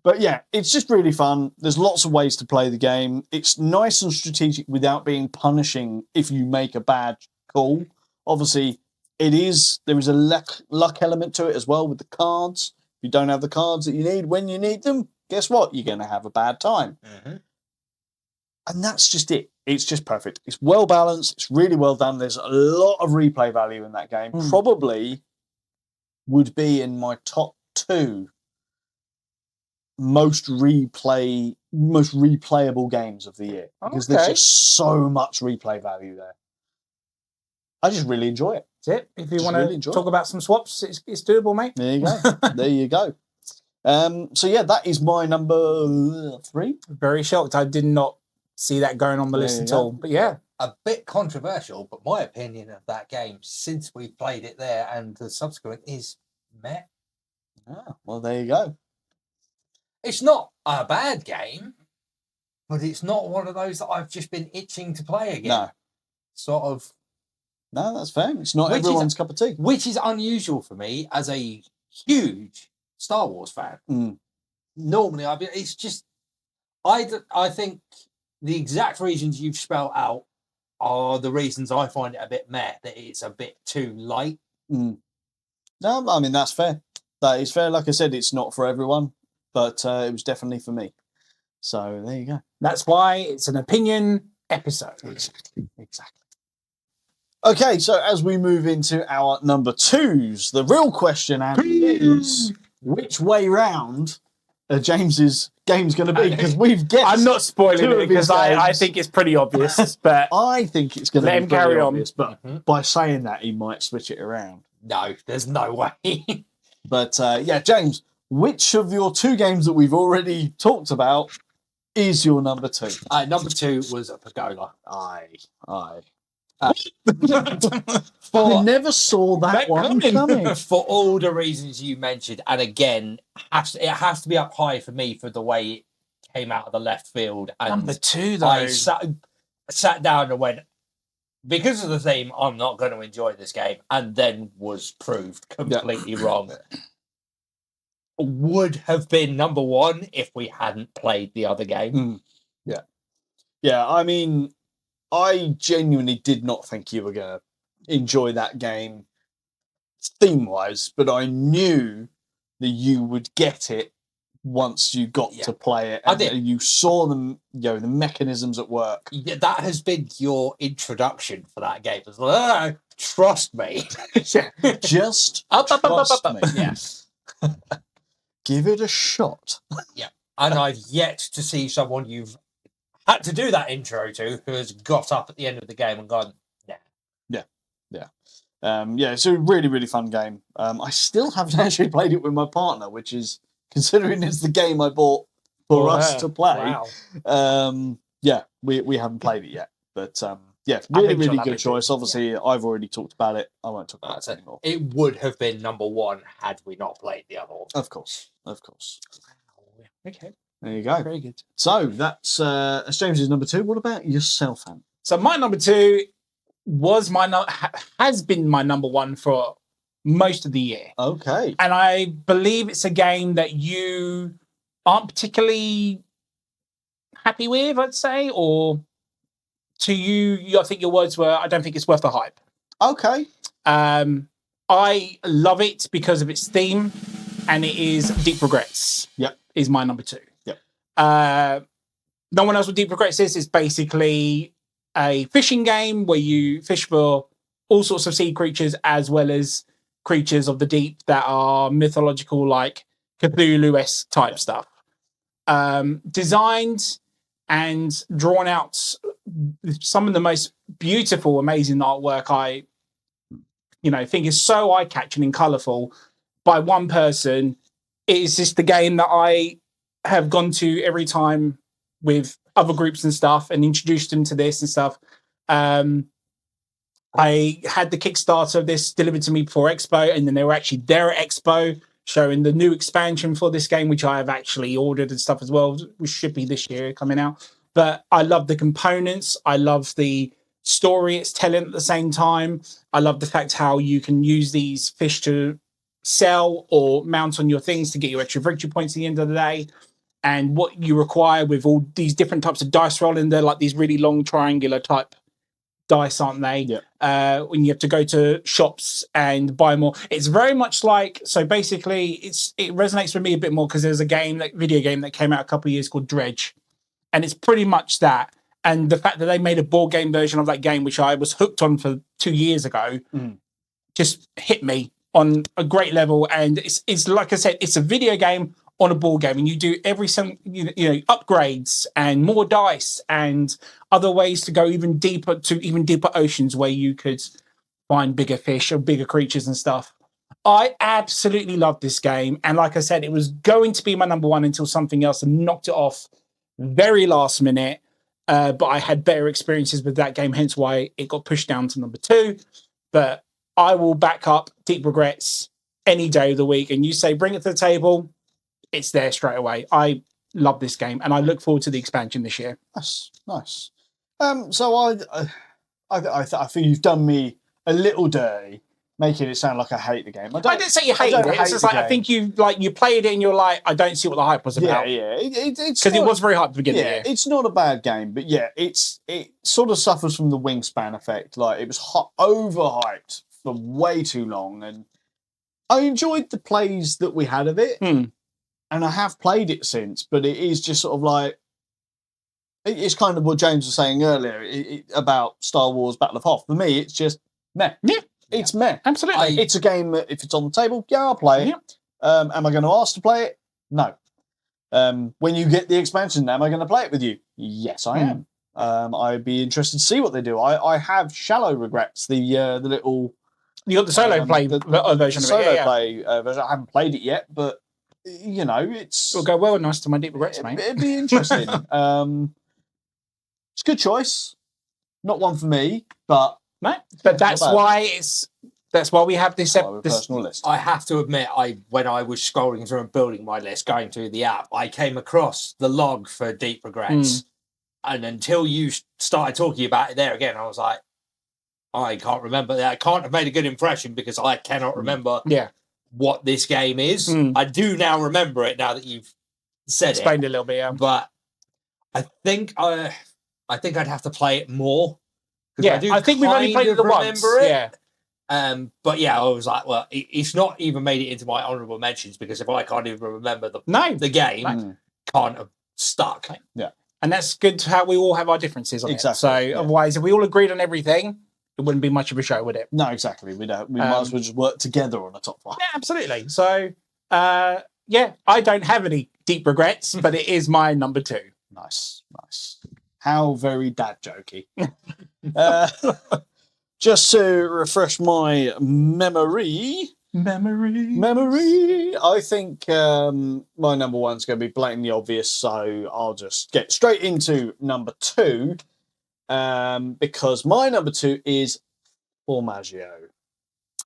But yeah, it's just really fun. There's lots of ways to play the game. It's nice and strategic without being punishing if you make a bad call. Obviously, there is a luck element to it as well with the cards. If you don't have the cards that you need when you need them, guess what? You're going to have a bad time. And that's just it. It's just perfect. It's well balanced. It's really well done. There's a lot of replay value in that game. Probably would be in my top 2 most replayable games of the year, because there's just so much replay value there. I just really enjoy it. That's it. If you Just want really to enjoy talk about some swaps, it's doable, mate. There you go. There you go. So yeah, that is my number 3. Very shocked. I did not see that going on the list you at go. all. But yeah, A bit controversial, but my opinion of that game since we played it there and the subsequent is meh. Well, there you go. It's not a bad game, but it's not one of those that I've just been itching to play again. No, Sort of, that's fair. It's not Which is- everyone's cup of tea. which is unusual for me as a huge Star Wars fan. Normally, it's just, I think the exact reasons you've spelled out are the reasons I find it a bit meh, that it's a bit too light. No, I mean, that's fair. That is fair. Like I said, it's not for everyone, but it was definitely for me. So there you go. that's why it's an opinion episode. Exactly. Okay, so as we move into our number 2s, the real question, Andy, is which way round James's game's going to be? Because we've guessed. I'm not spoiling 2 it of his because I games. think it's pretty obvious. But I think it's going to Let be him carry pretty on. obvious, but by saying that, he might switch it around. No, there's no way. But yeah, James, which of your 2 games that we've already talked about is your number 2? Number 2 was a Pagola. Aye. For- I never saw that one coming. For all the reasons you mentioned, and again, it has to be up high for me for the way it came out of the left field. And number 2, though. I sat down and went, because of the theme, I'm not going to enjoy this game, and then was proved completely wrong. Would have been number 1 if we hadn't played the other game. Yeah, I mean, I genuinely did not think you were going to enjoy that game theme-wise, but I knew that you would get it once you got to play it. I And did. You saw them, the mechanisms at work. Yeah, that has been your introduction for that game. It's like, trust me. Just Up, trust up. me. Yeah. Give it a shot. And I've yet to see someone you've had to do that intro to who has got up at the end of the game and gone, Yeah, it's a really, really fun game. I still haven't actually played it with my partner, which is, considering it's the game I bought for us to play. Wow. Yeah, we haven't played it yet. But yeah, really, think really you'll good have it, choice. Obviously, I've already talked about it. I won't talk about That's it it. anymore. It would have been number 1 had we not played the other one. Of course. Okay, There you go. very good. So that's James's number 2. What about yourself, Ant? So my number 2 was has been my number 1 for most of the year. Okay. And I believe it's a game that you aren't particularly happy with, I'd say, or to you, I think your words were, I don't think it's worth the hype. Okay. I love it because of its theme, and it is Deep Regrets. Yep. Is my number 2. Yep. No one knows what Deep Regrets is. It's basically a fishing game where you fish for all sorts of sea creatures as well as creatures of the deep that are mythological, like Cthulhu-esque type stuff. Designed and drawn out some of the most beautiful, amazing artwork. I think is so eye-catching and colourful by one person. It is just the game that I have gone to every time with other groups and stuff and introduced them to this and stuff. I had the Kickstarter of this delivered to me before Expo, and then they were actually there at Expo showing the new expansion for this game, which I have actually ordered and stuff as well, which should be this year coming out. But I love the components. I love the story it's telling at the same time. I love the fact how you can use these fish to sell or mount on your things to get your extra victory points at the end of the day. And what you require with all these different types of dice rolling, they're like these really long triangular type dice, aren't they? Yeah. When you have to go to shops and buy more, it's very much like, so basically it resonates with me a bit more because there's a video game that came out a couple of years called Dredge, and it's pretty much that. And the fact that they made a board game version of that game, which I was hooked on for 2 years ago, just hit me on a great level. And it's like I said, it's a video game on a board game, and you do upgrades and more dice and other ways to go even deeper oceans where you could find bigger fish or bigger creatures and stuff. I absolutely love this game, and like I said, it was going to be my number one until something else knocked it off very last minute. But I had better experiences with that game, hence why it got pushed down to number 2. But I will back up Deep Regrets any day of the week, and you say bring it to the table, it's there straight away. I love this game, and I look forward to the expansion this year. That's nice. So I think you've done me a little dirty, making it sound like I hate the game. I didn't say you hated it. It's just like I think you played it and you're like, I don't see what the hype was about. Yeah. It's because it was very hyped at the beginning. Yeah, it's not a bad game, but yeah, it sort of suffers from the wingspan effect. Like it was overhyped for way too long, and I enjoyed the plays that we had of it. And I have played it since, but it is just sort of like, it's kind of what James was saying earlier about Star Wars Battle of Hoth. For me, it's just meh. Yeah. It's meh. Absolutely. It's a game that if it's on the table, yeah, I'll play it. Yeah. Am I going to ask to play it? No. When you get the expansion, am I going to play it with you? Yes, I am. I'd be interested to see what they do. I have shallow regrets, the little... You got the solo play version of it. Solo play version. I haven't played it yet, but it'll go well nice to my Deep Regrets, mate. It'd be interesting. It's a good choice. Not one for me, but no. But that's why we have this personal list. I have to admit, when I was scrolling through and building my list, going through the app, I came across the log for Deep Regrets, and until you started talking about it there again, I was like, I can't remember that. I can't have made a good impression because I cannot remember. What this game is. I do now remember it now that you've explained it a little bit, yeah. But I think I'd have to play it more. Yeah, I think we've only played it once. Yeah. But yeah, I was like, well, it's not even made it into my honourable mentions because if I can't even remember the game, can't have stuck. Yeah. And that's good how we all have our differences on it. So otherwise, if we all agreed on everything, it wouldn't be much of a show, would it? No, exactly. We might as well just work together on a top 5. Yeah, absolutely. So, I don't have any Deep Regrets, but it is my number 2. Nice. How very dad jokey. Just to refresh my memory. I think my number 1's going to be blatantly obvious, so I'll just get straight into number 2. Because my number 2 is Formaggio.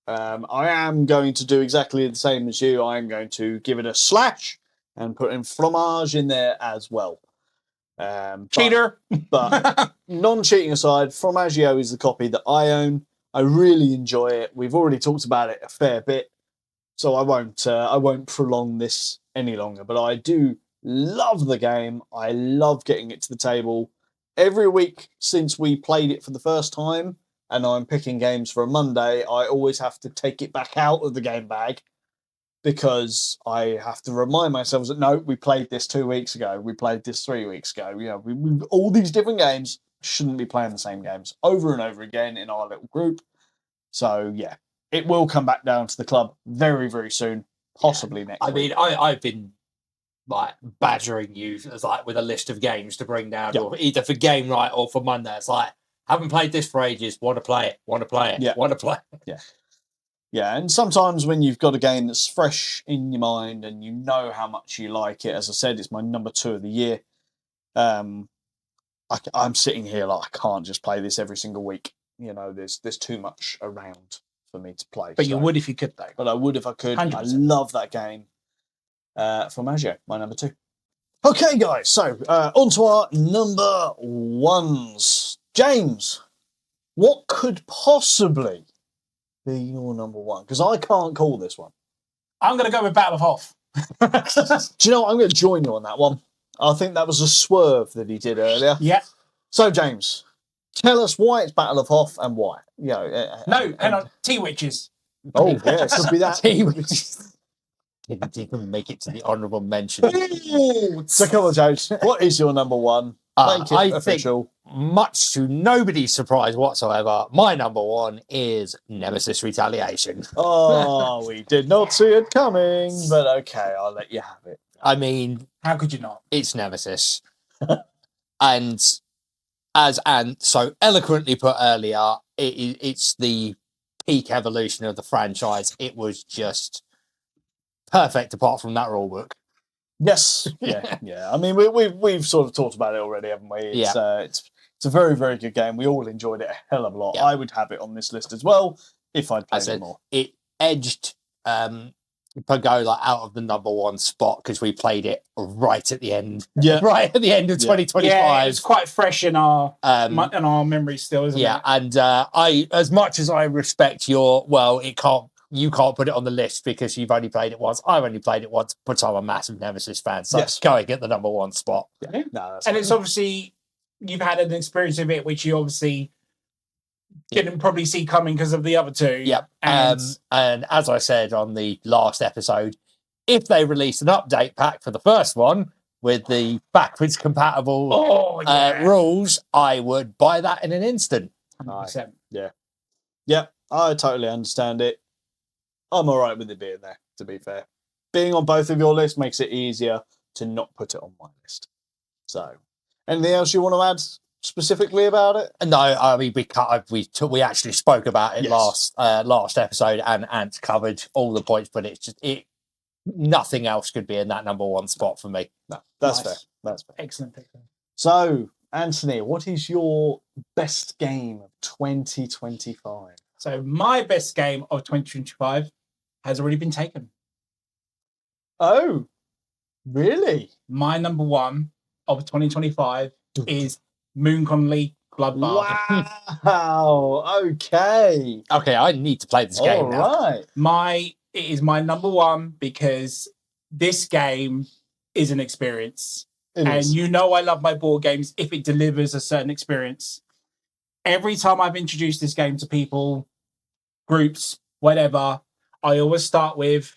I am going to do exactly the same as you. I am going to give it a slash and put in fromage in there as well. Cheater! But non-cheating aside, Formaggio is the copy that I own. I really enjoy it. We've already talked about it a fair bit, so I won't prolong this any longer. But I do love the game. I love getting it to the table. Every week since we played it for the first time, and I'm picking games for a Monday, I always have to take it back out of the game bag because I have to remind myself that, no, we played this 2 weeks ago. We played this 3 weeks ago. We all these different games, shouldn't be playing the same games over and over again in our little group. So, yeah, it will come back down to the club very, very soon, possibly next week. I mean, I've been badgering you with a list of games to bring down, or either for game night or for Monday. It's like, Haven't played this for ages. Want to play it. Want to play it. Yeah. Want to play it. Yeah, and sometimes when you've got a game that's fresh in your mind and you know how much you like it, as I said, it's my number 2 of the year. I'm sitting here like I can't just play this every single week. You know, there's too much around for me to play. But you would if you could, though. But I would if I could. 100%. I love that game. From Agio, my number 2. Okay, guys, so on to our number 1s. James, what could possibly be your number 1? Because I can't call this one. I'm going to go with Battle of Hoth. Do you know what? I'm going to join you on that one. I think that was a swerve that he did earlier. Yeah. So, James, tell us why it's Battle of Hoth and why. You know, No, hang on. T-Witches. Oh, yeah, it could be that. Didn't even make it to the honourable mention. So, come on, James. What is your number 1? Make it I official. think, much to nobody's surprise whatsoever, my number 1 is Nemesis Retaliation. Oh, we did not see it coming, but okay, I'll let you have it. I mean, How could you not? it's Nemesis. And as Ant so eloquently put earlier, it's the peak evolution of the franchise. It was just perfect apart from that rule book. Yes, yeah. I mean, we've sort of talked about it already, haven't we? It's a very, very good game. We all enjoyed it a hell of a lot. Yeah. I would have it on this list as well if I'd I played it said more. it edged Pagola out of the number 1 spot because we played it right at the end. Yeah. Right at the end of Yeah. 2025. Yeah, it's quite fresh in our memories still, isn't Yeah, it? and I, as much as I respect your, you can't put it on the list because you've only played it once. I've only played it once, but I'm a massive Nemesis fan, so Yes. it's going at the number 1 spot. No, that's And it's obviously, you've had an experience of it, which you obviously didn't probably see coming because of the other 2. Yep. And And as I said on the last episode, if they released an update pack for the first one with the backwards compatible rules, I would buy that in an instant. 100%. yeah, I totally understand it. I'm all right with it being there, to be fair. Being on both of your lists makes it easier to not put it on my list. So, anything else you want to add specifically about it? No, I mean we actually spoke about it Yes. last episode, and Ant covered all the points, but it's just nothing else could be in that number 1 spot for me. No, that's Nice. fair. That's fair. Excellent. So, Anthony, what is your best game of 2025? So my best game of 2025 has already been taken. Oh, really? My number 1 of 2025 is Moon Conley Bloodbath. Wow. Okay. Okay, I need to play this game All now. right. It is my number 1 because this game is an experience. It And is. you know I love my board games if it delivers a certain experience. Every time I've introduced this game to people, groups, whatever, I always start with,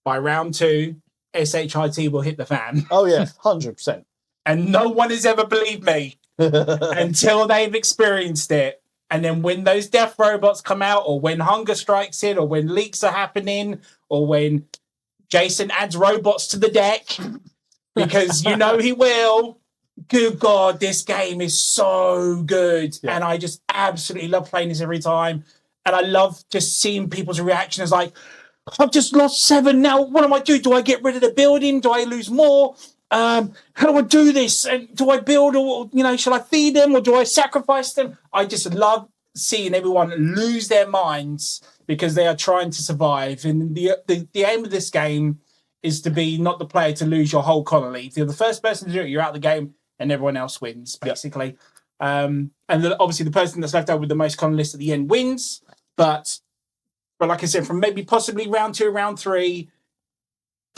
by round 2, SHIT will hit the fan. Oh yeah, 100%. And no one has ever believed me until they've experienced it. And then when those death robots come out, or when hunger strikes in, or when leaks are happening, or when Jason adds robots to the deck, because you know he will. Good God, this game is so good. Yeah. And I just absolutely love playing this every time. And I love just seeing people's reactions like, I've just lost 7 now. What do I do? Do I get rid of the building? Do I lose more? How do I do this? And do I build, or shall I feed them, or do I sacrifice them? I just love seeing everyone lose their minds because they are trying to survive. And the aim of this game is to be not the player to lose your whole colony. If you're the first person to do it, you're out the game and everyone else wins, basically. And obviously the person that's left out with the most colonists at the end wins. But like I said, from maybe possibly round 2, round 3,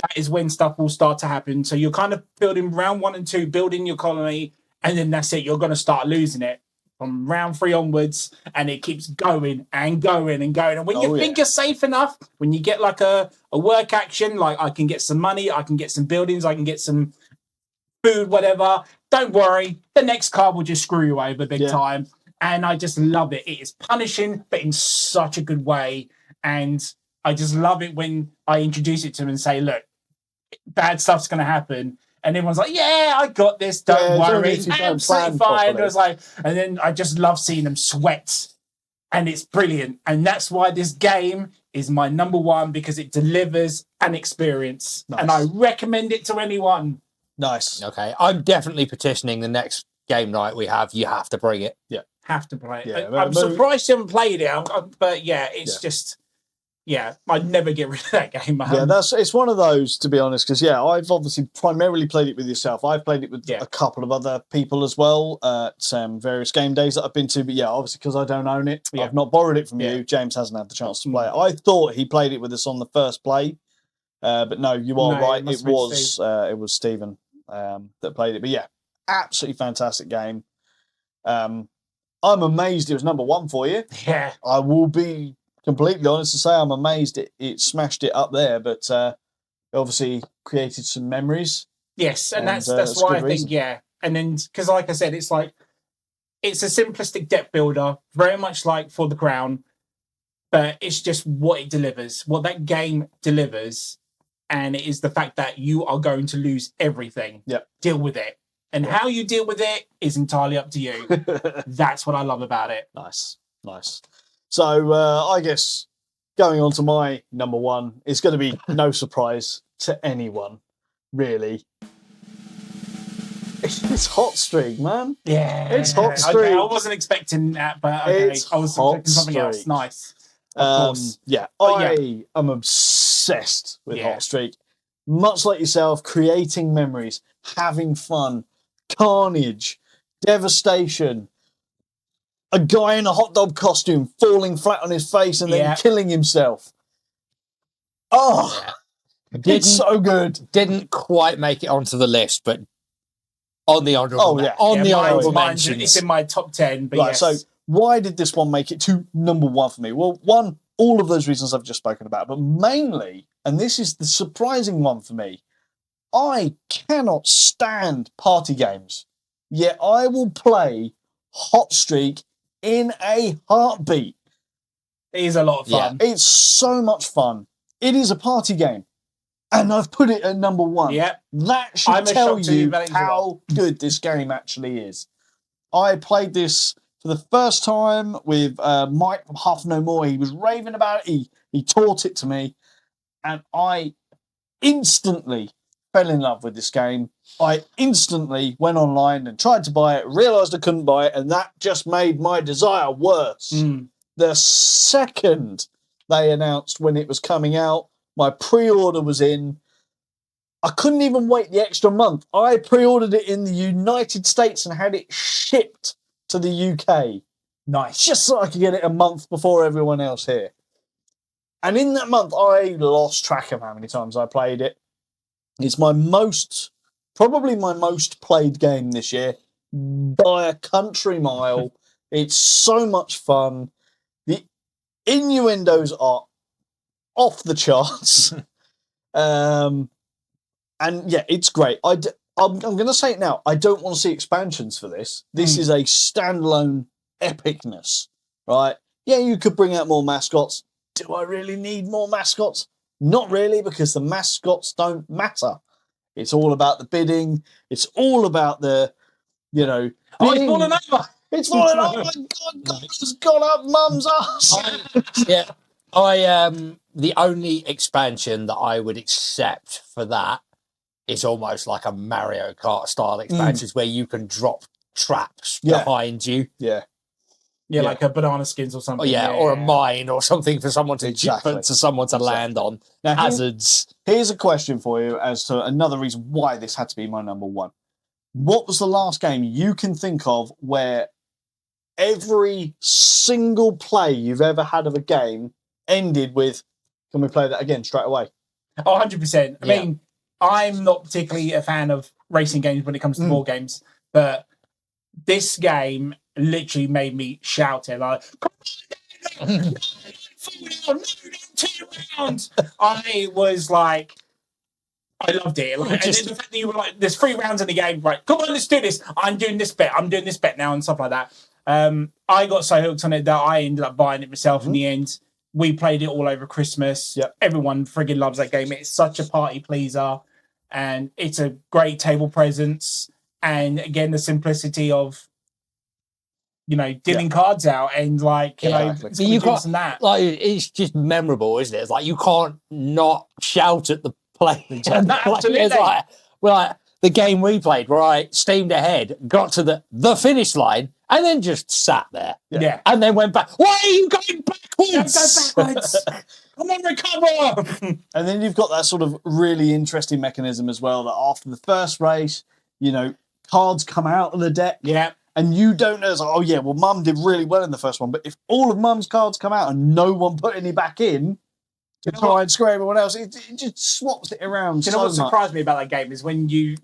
that is when stuff will start to happen. So you're kind of building round 1 and 2, building your colony, and then that's it. You're going to start losing it from round 3 onwards, and it keeps going and going and going. And when you think you're safe enough, when you get like a work action, like I can get some money, I can get some buildings, I can get some food, whatever, don't worry. The next card will just screw you over big time. And I just love it. It is punishing, but in such a good way. And I just love it when I introduce it to them and say, look, bad stuff's going to happen. And everyone's like, yeah, I got this. Don't Yeah, worry. only if you don't Absolutely plan fine. properly. I was like, and then I just love seeing them sweat. And it's brilliant. And that's why this game is my number one, because it delivers an experience. Nice. And I recommend it to anyone. Nice. Okay, I'm definitely petitioning the next game night we have. You have to bring it. Have to play it. Yeah, I'm surprised you haven't played it. But yeah, it's Yeah. just, I'd never get rid of that game. Yeah, it's one of those, to be honest, because I've obviously primarily played it with yourself. I've played it with a couple of other people as well at various game days that I've been to. But obviously because I don't own it, I've not borrowed it from you. James hasn't had the chance to play it. I thought he played it with us on the first play, but no, you are right. It was Stephen that played it. But absolutely fantastic game. I'm amazed it was number one for you. Yeah. I will be completely honest to say I'm amazed it smashed it up there, but obviously created some memories. Yes, and that's that's why I good reason. think, and then because like I said, it's like it's a simplistic deck builder, very much like For the Crown, but it's just what it delivers, what that game delivers, and it is the fact that you are going to lose everything. Yep. Deal with it, and how you deal with it is entirely up to you. That's what I love about it. Nice. So I guess going on to my number one, it's going to be no surprise to anyone, really. It's Hot Streak, man. Yeah, It's Hot Streak. Okay, I wasn't expecting that, but okay, It's I was Hot expecting something else. Streak. Nice, of course. I am obsessed with Hot Streak. Much like yourself, creating memories, having fun, carnage, devastation, a guy in a hot dog costume falling flat on his face and then killing himself. Oh, it's so good. Didn't quite make it onto the list, but on the honourable honourable mentions. It's in my top 10. But Right, yes. so why did this one make it to number one for me? Well, one, all of those reasons I've just spoken about, but mainly, and this is the surprising one for me, I cannot stand party games, yet I will play Hot Streak in a heartbeat. It is a lot of fun. It's so much fun. It is a party game, and I've put it at number one. Yeah. That should I'm as tell shocked to you that as how good this game actually is. I played this for the first time with Mike from Half No More. He was raving about it. He taught it to me, and I instantly fell in love with this game. I instantly went online and tried to buy it, realised I couldn't buy it, and that just made my desire worse. The second they announced when it was coming out, my pre-order was in. I couldn't even wait the extra month. I pre-ordered it in the United States and had it shipped to the UK. Nice. Just so I could get it a month before everyone else here. And in that month, I lost track of how many times I played it. It's probably my most played game this year by a country mile. It's so much fun. The innuendos are off the charts. And it's great. I'm going to say it now. I don't want to see expansions for this. This is a standalone epicness, right? Yeah, you could bring out more mascots. Do I really need more mascots? Not really, because the mascots don't matter. It's all about the bidding. It's all about the, it's fallen over. It's fallen over. Oh my God, it's gone up mum's ass. The only expansion that I would accept for that is almost like a Mario Kart style expansion where you can drop traps behind you. Yeah, like a banana skins or something. Or a mine or something for someone to Exactly. land on. Now, Hazards. Here's a question for you as to another reason why this had to be my number one. What was the last game you can think of where every single play you've ever had of a game ended with, can we play that again straight away? Oh, 100%. I mean, I'm not particularly a fan of racing games when it comes to board games, but this game literally made me shout it like, come on, two rounds. I was like, I loved it. Like, and then the fact that you were like, there's 3 rounds in the game, right? Come on, let's do this. I'm doing this bet now, and stuff like that. I got so hooked on it that I ended up buying it myself in the end. We played it all over Christmas. Yep. Everyone friggin' loves that game. It's such a party pleaser. and it's a great table presence. And again, the simplicity of, dealing cards out and Exactly. some You juice can't- and that. Like, it's just memorable, isn't it? It's like you can't not shout at the play. No, absolutely. It's like the game we played where I steamed ahead, got to the finish line, and then just sat there. Yeah. And then went back. Why are you going backwards? Go backwards. Come on, recover. And then you've got that sort of really interesting mechanism as well that after the first race, cards come out of the deck. Yeah. And you don't know, it's like, oh yeah, well, Mum did really well in the first one, but if all of Mum's cards come out and no one put any back in to try and square everyone else, it just swaps it around. Do you know what surprised me about that game is when you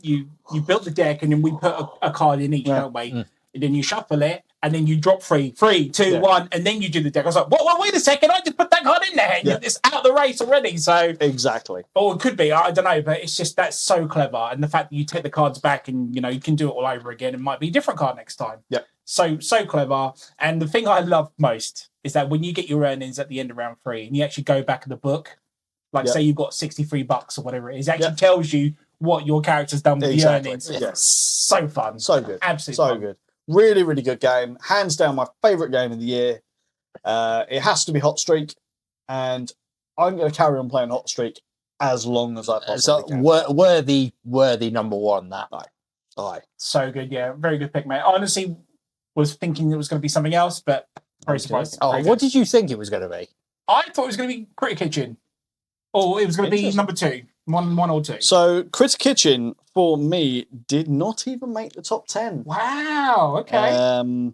built the deck and then we put a card in each, don't we? And then you shuffle it and then you drop 3, 2, 1, and then you do the deck. I was like, well, wait a second, I just put that card in there. Yeah. It's out of the race already. So, Exactly. or it could be, I don't know, but it's just that's so clever. And the fact that you take the cards back and you can do it all over again. It might be a different card next time. Yeah. So clever. And the thing I love most is that when you get your earnings at the end of round 3 and you actually go back in the book, like say you've got $63 or whatever it is, it actually tells you what your character's done with the earnings. Yes. So fun. So good. Absolutely So fun. good. Really, really good game. Hands down my favourite game of the year. It has to be Hot Streak. And I'm going to carry on playing Hot Streak as long as I possibly can. Worthy number one, that. Aye. So good, yeah. Very good pick, mate. I honestly was thinking it was going to be something else, but very surprised. Oh, Very what good. did you think it was going to be? I thought it was going to be Critter Kitchen. Or it was going to be Interesting. number 2. One or two. So, Critter Kitchen, for me, did not even make the top 10. Wow, okay.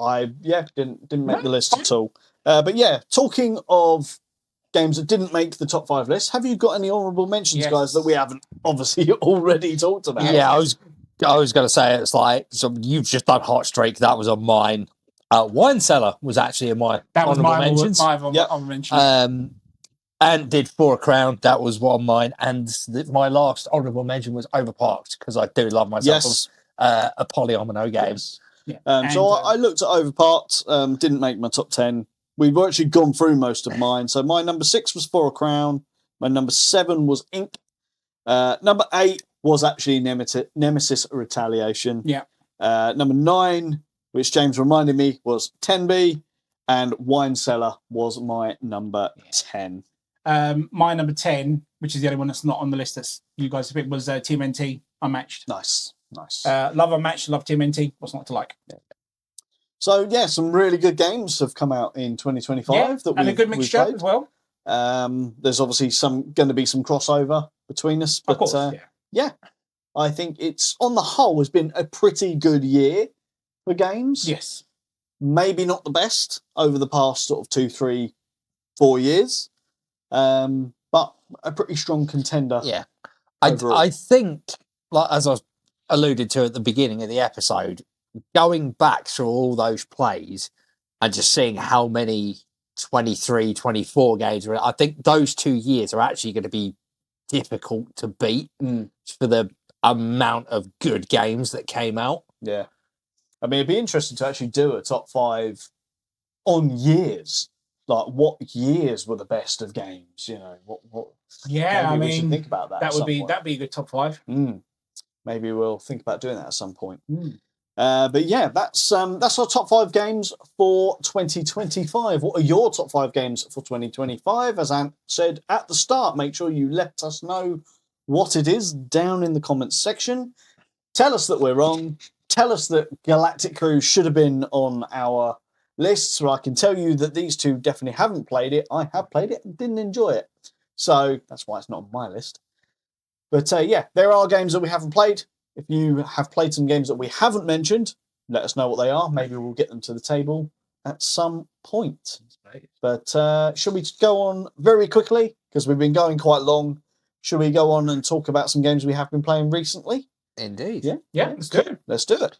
I didn't make the list at all. But yeah, talking of games that didn't make the top 5 list, have you got any honourable mentions, Yes. guys, that we haven't obviously already talked about? Yeah, I was going to say it's like so you've just done Hot Streak. That was on mine. Wine Cellar was actually in my That was honourable my mentions. honourable mention. And did For a Crown. That was one of mine. And my last honourable mention was Overparked because I do love myself Yes. a polyomino game. Yes. Yeah. So I looked at Overparked, didn't make my top 10. We've actually gone through most of mine. So my number 6 was For a Crown. My number 7 was Ink. Number 8 was actually Nemesis Retaliation. Yeah. Number 9, which James reminded me, was 10B. And Wine Cellar was my number 10. My number 10, which is the only one that's not on the list that you guys have picked, was TMNT Unmatched. Nice. Love Unmatched, love TMNT. What's not to like? So, yeah, some really good games have come out in 2025. Yeah, and a good mixture played. as well. There's obviously going to be some crossover between us. But, Of course, yeah, I think it's, on the whole, has been a pretty good year for games. Yes. Maybe not the best over the past sort of 2, 3, 4 years, but a pretty strong contender. Yeah. overall. I think, like as I alluded to at the beginning of the episode, going back through all those plays and just seeing how many 23, 24 games were, I think those 2 years are actually going to be difficult to beat for the amount of good games that came out. Yeah. I mean, it'd be interesting to actually do a top 5 on years. Like, what years were the best of games? What? Yeah, Maybe I we should think think about that. that'd be a good top 5. Maybe we'll think about doing that at some point. But yeah, that's our top 5 games for 2025. What are your top 5 games for 2025? As Ant said at the start, make sure you let us know what it is down in the comments section. Tell us that we're wrong. Tell us that Galactic Cruise should have been on our list. So I can tell you that these two definitely haven't played it. I have played it and didn't enjoy it. So that's why it's not on my list. But yeah, there are games that we haven't played. If you have played some games that we haven't mentioned, let us know what they are. Maybe we'll get them to the table at some point. But should we go on very quickly? Because we've been going quite long. Should we go on and talk about some games we have been playing recently? Indeed. Yeah, let's do it. Let's do it.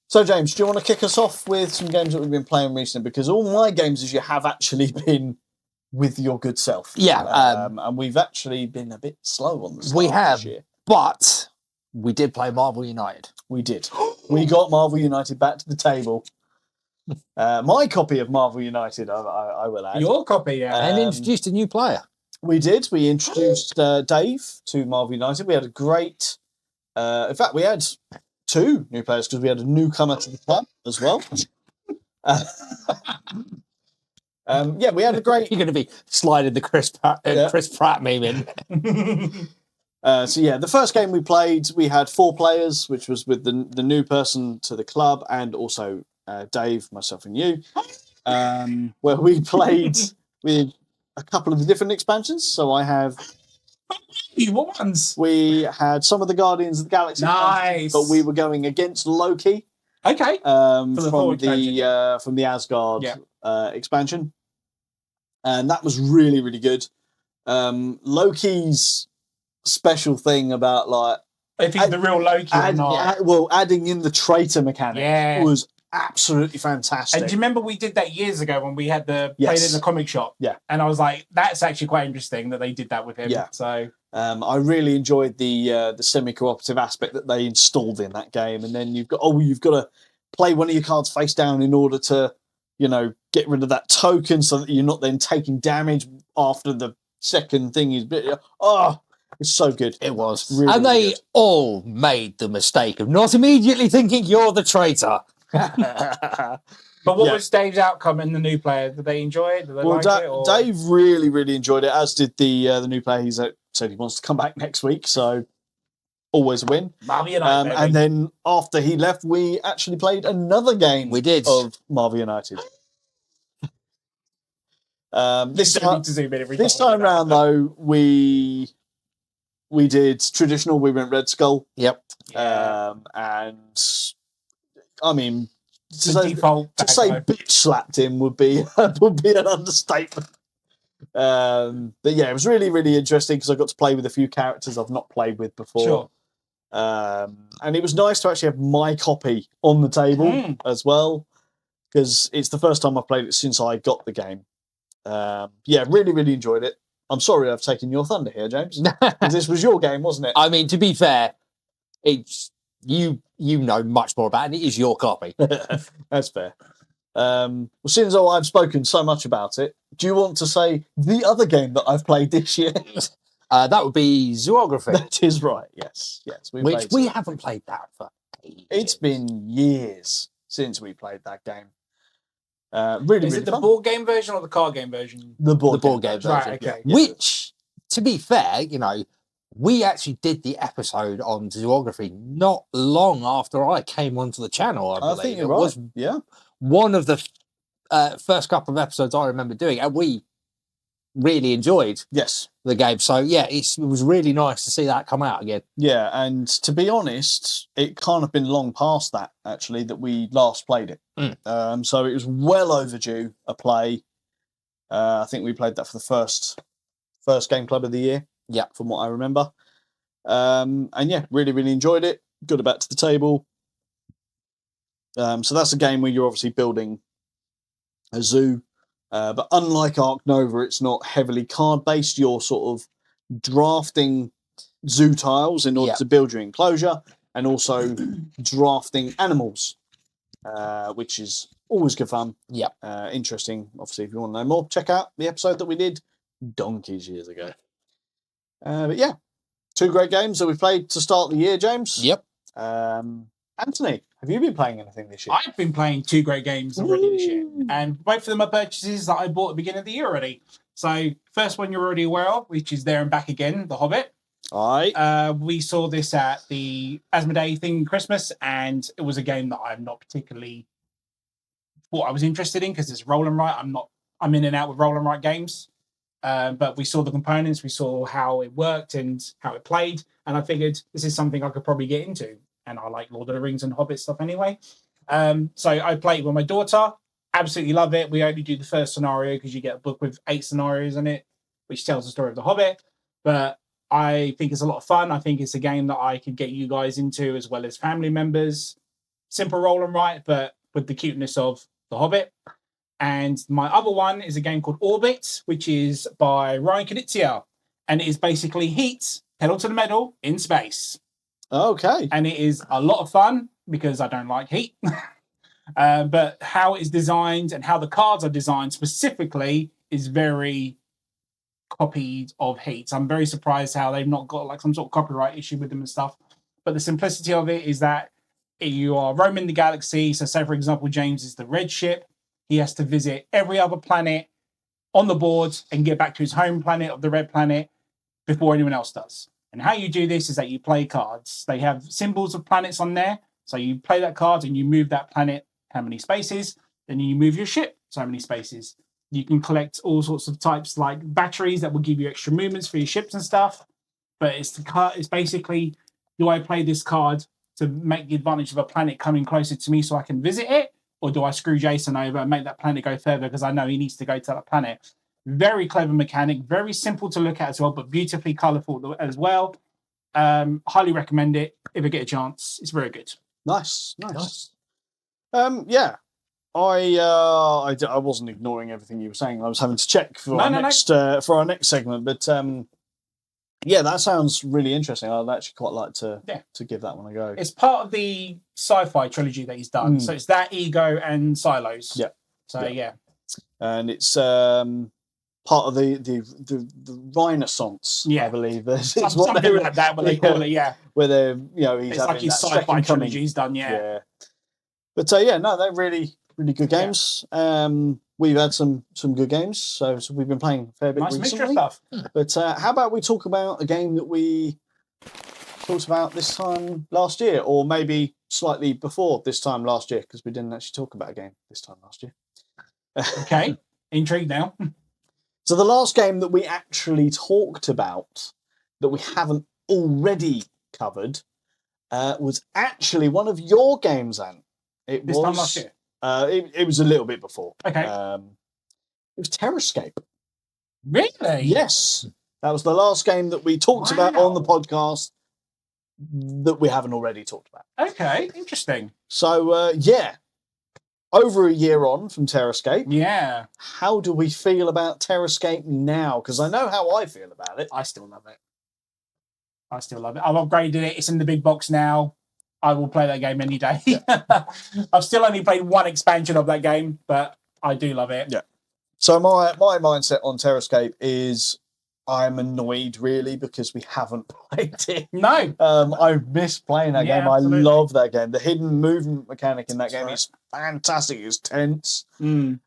So, James, do you want to kick us off with some games that we've been playing recently? Because all my games, as you have actually been with your good self. Yeah, and we've actually been a bit slow on the start we have, this year. but we did play Marvel United. We did. We got Marvel United back to the table. My copy of Marvel United, I will add. Your copy, yeah. And introduced a new player. We did. We introduced Dave to Marvel United. We had a great. In fact, we had 2 new players because we had a newcomer to the club as well. Yeah, we had a great. You're going to be sliding the Chris Pratt meme in. So yeah, the first game we played, we had 4 players, which was with the new person to the club, and also Dave, myself, and you, where we played with a couple of the different expansions. So I have. What ones? We had some of the Guardians of the Galaxy, Nice. but we were going against Loki. Okay. From full the Asgard expansion, and that was really, really good. Loki's special thing about like if he's the real Loki or not. Adding in the traitor mechanic was absolutely fantastic. And do you remember we did that years ago when we had played Yes. in the comic shop? Yeah. And I was like, that's actually quite interesting that they did that with him. Yeah. So I really enjoyed the semi-cooperative aspect that they installed in that game. And then you've got to play one of your cards face down in order to, get rid of that token so that you're not then taking damage after the second thing is. It's so good. It was. Really, and really they good. all made the mistake of not immediately thinking you're the traitor. But what was Dave's outcome in the new player? Did they enjoy it? Did they like it? Or? Dave really, really enjoyed it, as did the new player. He said he wants to come back next week, so always a win. Marvel United, And then after he left, we actually played another game. We did. Of Marvel United. This time round, though, we did traditional. We went Red Skull. Yep. And I mean, to say bitch slapped him would be an understatement. But yeah, it was really, really interesting because I got to play with a few characters I've not played with before. Sure. And it was nice to actually have my copy on the table as well, because it's the first time I've played it since I got the game. Yeah, really, really enjoyed it. I'm sorry I've taken your thunder here, James. 'Cause this was your game, wasn't it? I mean, to be fair, it's you know much more about it, and it is your copy. That's fair. Well, since I've spoken so much about it, do you want to say the other game that I've played this year? That would be Zoography. That is right. Yes. Which we haven't played that for ages. It's been years since we played that game. Really, is really it the fun. board game version or the card game version? The board game version. Right, okay. Yeah. Which, to be fair, we actually did the episode on Zoography not long after I came onto the channel. I believe think you're it right. was one of the first couple of episodes I remember doing, and we really enjoyed the game. So yeah, it was really nice to see that come out again. Yeah, and to be honest, it can't have been long past that actually that we last played it. So it was well overdue a play. I think we played that for the first game club of the year. Yeah, from what I remember. And yeah, really, really enjoyed it. Got it back to the table. So that's a game where you're obviously building a zoo. But unlike Ark Nova, it's not heavily card-based. You're sort of drafting zoo tiles in order to build your enclosure, and also drafting animals, which is always good fun. Yeah. Interesting. Obviously, if you want to know more, check out the episode that we did donkeys years ago. But yeah, 2 great games that we played to start the year, James. Yep. Anthony, have you been playing anything this year? I've been playing 2 great games already this year, and both of them are purchases that I bought at the beginning of the year already. So, first one you're already aware of, which is There and Back Again, The Hobbit. All right. We saw this at the Asmodee thing Christmas, and it was a game that I'm not particularly thought I was interested in because it's roll and write. I'm in and out with roll and write games. But we saw the components, we saw how it worked and how it played, and I figured this is something I could probably get into. And I like Lord of the Rings and Hobbit stuff anyway. So I played with my daughter, absolutely love it. We only do the first scenario because you get a book with 8 scenarios in it, which tells the story of the Hobbit. But I think it's a lot of fun. I think it's a game that I could get you guys into as well as family members. Simple roll and write, but with the cuteness of the Hobbit. And my other one is a game called Orbit, which is by Ryan Knizia. And it is basically Heat, pedal to the metal, in space. Okay. And it is a lot of fun because I don't like Heat. But how it's designed and how the cards are designed specifically is very copies of Heats. I'm very surprised how they've not got like some sort of copyright issue with them and stuff. But the simplicity of it is that you are roaming the galaxy. So, say for example, James is the red ship. He has to visit every other planet on the board and get back to his home planet of the red planet before anyone else does. And how you do this is that you play cards. They have symbols of planets on there. So you play that card and you move that planet how many spaces. Then you move your ship so many spaces. You can collect all sorts of types like batteries that will give you extra movements for your ships and stuff. But it's the card. It's basically, do I play this card to make the advantage of a planet coming closer to me so I can visit it? Or do I screw Jason over and make that planet go further because I know he needs to go to that planet? Very clever mechanic, very simple to look at as well, but beautifully colourful as well. Highly recommend it if you get a chance. It's very good. Nice. Yeah. I wasn't ignoring everything you were saying. I was having to check for our next segment, but yeah, that sounds really interesting. I'd actually quite like to give that one a go. It's part of the sci-fi trilogy that he's done. So it's that, Ego, and Silos. Yeah. So yeah. And it's part of the Renaissance, I believe. It's something like that, what they call it, yeah. Where they're, he's it's like his sci-fi trilogy he's done, yeah. But they're really, really good games. We've had some good games, so we've been playing a fair bit nice recently. Stuff. But how about we talk about a game that we talked about this time last year, or maybe slightly before this time last year, because we didn't actually talk about a game this time last year. Okay, intrigued now. So the last game that we actually talked about that we haven't already covered was actually one of your games, Ant. This time last year? It was a little bit before. Okay. It was Terrascape. Really? Yes. That was the last game that we talked about on the podcast that we haven't already talked about. Okay, interesting. So, over a year on from Terrascape. Yeah. How do we feel about Terrascape now? Because I know how I feel about it. I still love it. I've upgraded it. It's in the big box now. I will play that game any day. I've still only played one expansion of that game, but I do love it. Yeah. So my mindset on Terrascape is I'm annoyed really because we haven't played it. No. I miss playing that game. Absolutely. I love that game. The hidden movement mechanic in that game is fantastic. It's tense. And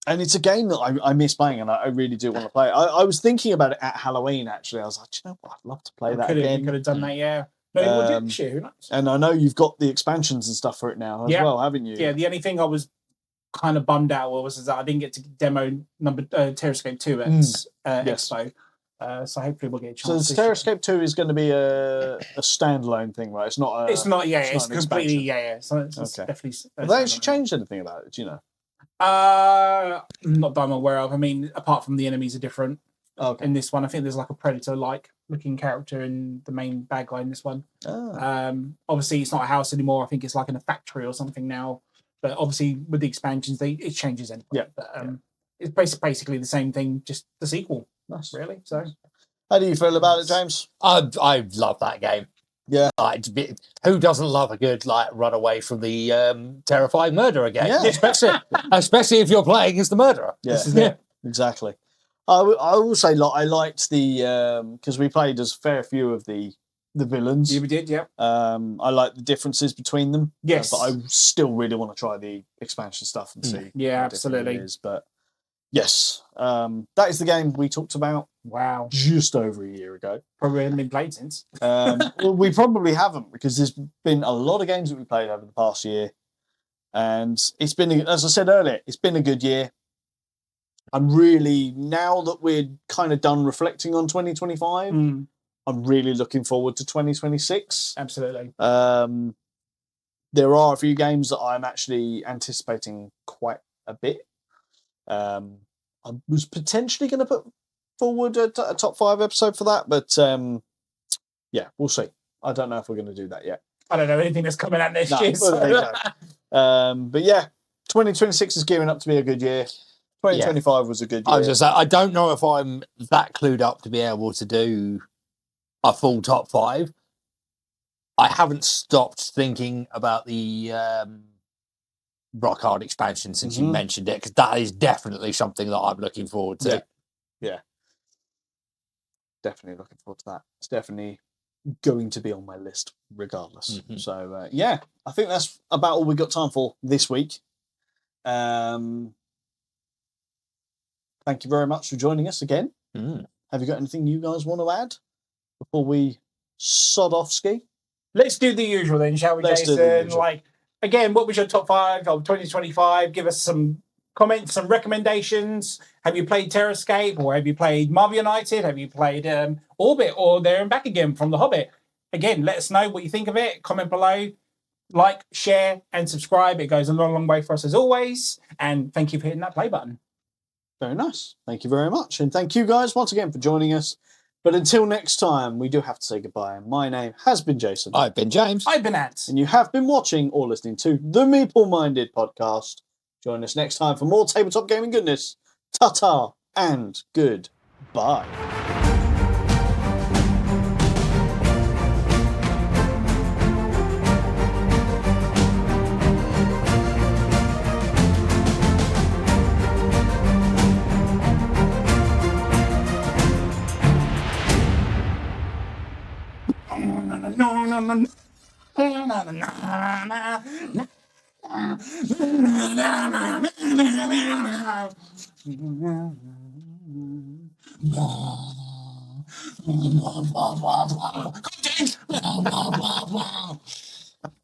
it's a game that I miss playing, and I really do want to play. I was thinking about it at Halloween, actually. I was like, you know what? I'd love to play that again. You could have done that, yeah. Maybe we'll do it this year, who knows? And I know you've got the expansions and stuff for it now as well, haven't you? Yeah, the only thing I was kind of bummed out was that I didn't get to demo Terrascape 2 at Expo. So hopefully we'll get a chance. So Terrascape 2 is going to be a standalone thing, right? It's not. It's completely So it's definitely. Have they actually changed anything about it? Do you know? Not that I'm aware of. I mean, apart from the enemies are different. Okay. In this one, I think there's like a predator-like looking character in the main bad guy in this one. Obviously, it's not a house anymore. I think it's like in a factory or something now. But obviously, with the expansions, it changes anyway. Yeah. But it's basically the same thing, just the sequel. Nice. Really. So, how do you feel about it, James? I love that game. Yeah. Who doesn't love a good run away from the terrifying murderer game? Yeah. Especially if you're playing as the murderer. Yeah. Exactly. I will say, I liked the because we played as fair few of the villains. Yeah, we did. Yeah. I like the differences between them. Yes, but I still really want to try the expansion stuff and see. Yeah, absolutely. It is, but yes, that is the game we talked about. Wow, just over a year ago. Probably haven't been played since. Well, we probably haven't, because there's been a lot of games that we played over the past year, and it's been, as I said earlier, it's been a good year. I'm really, now that we're kind of done reflecting on 2025, I'm really looking forward to 2026. Absolutely. There are a few games that I'm actually anticipating quite a bit. I was potentially going to put forward a top 5 episode for that, but yeah, we'll see. I don't know if we're going to do that yet. I don't know anything that's coming out next year. So. But yeah, 2026 is gearing up to be a good year. 2025 was a good year. I was just saying, I don't know if I'm that clued up to be able to do a full top 5. I haven't stopped thinking about the Rock Hard expansion since you mentioned it, because that is definitely something that I'm looking forward to. Definitely looking forward to that. It's definitely going to be on my list regardless. Mhm. So I think that's about all we got time for this week. Thank you very much for joining us again. Mm. Have you got anything you guys want to add before we sod off ski? Let's do the usual then, shall we, Let's do the Jason? usual. Like, again, what was your top 5 of 2025? Give us some comments, some recommendations. Have you played Terrascape, or have you played Marvel United? Have you played Orbit, or There and Back Again from The Hobbit? Again, let us know what you think of it. Comment below. Like, share, and subscribe. It goes a long, long way for us as always. And thank you for hitting that play button. Very nice. Thank you very much. And thank you guys once again for joining us. But until next time, we do have to say goodbye. My name has been Jason. I've been James. I've been Ants. And you have been watching or listening to the Meeple Minded podcast. Join us next time for more tabletop gaming goodness. Ta-ta and goodbye.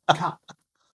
Cut.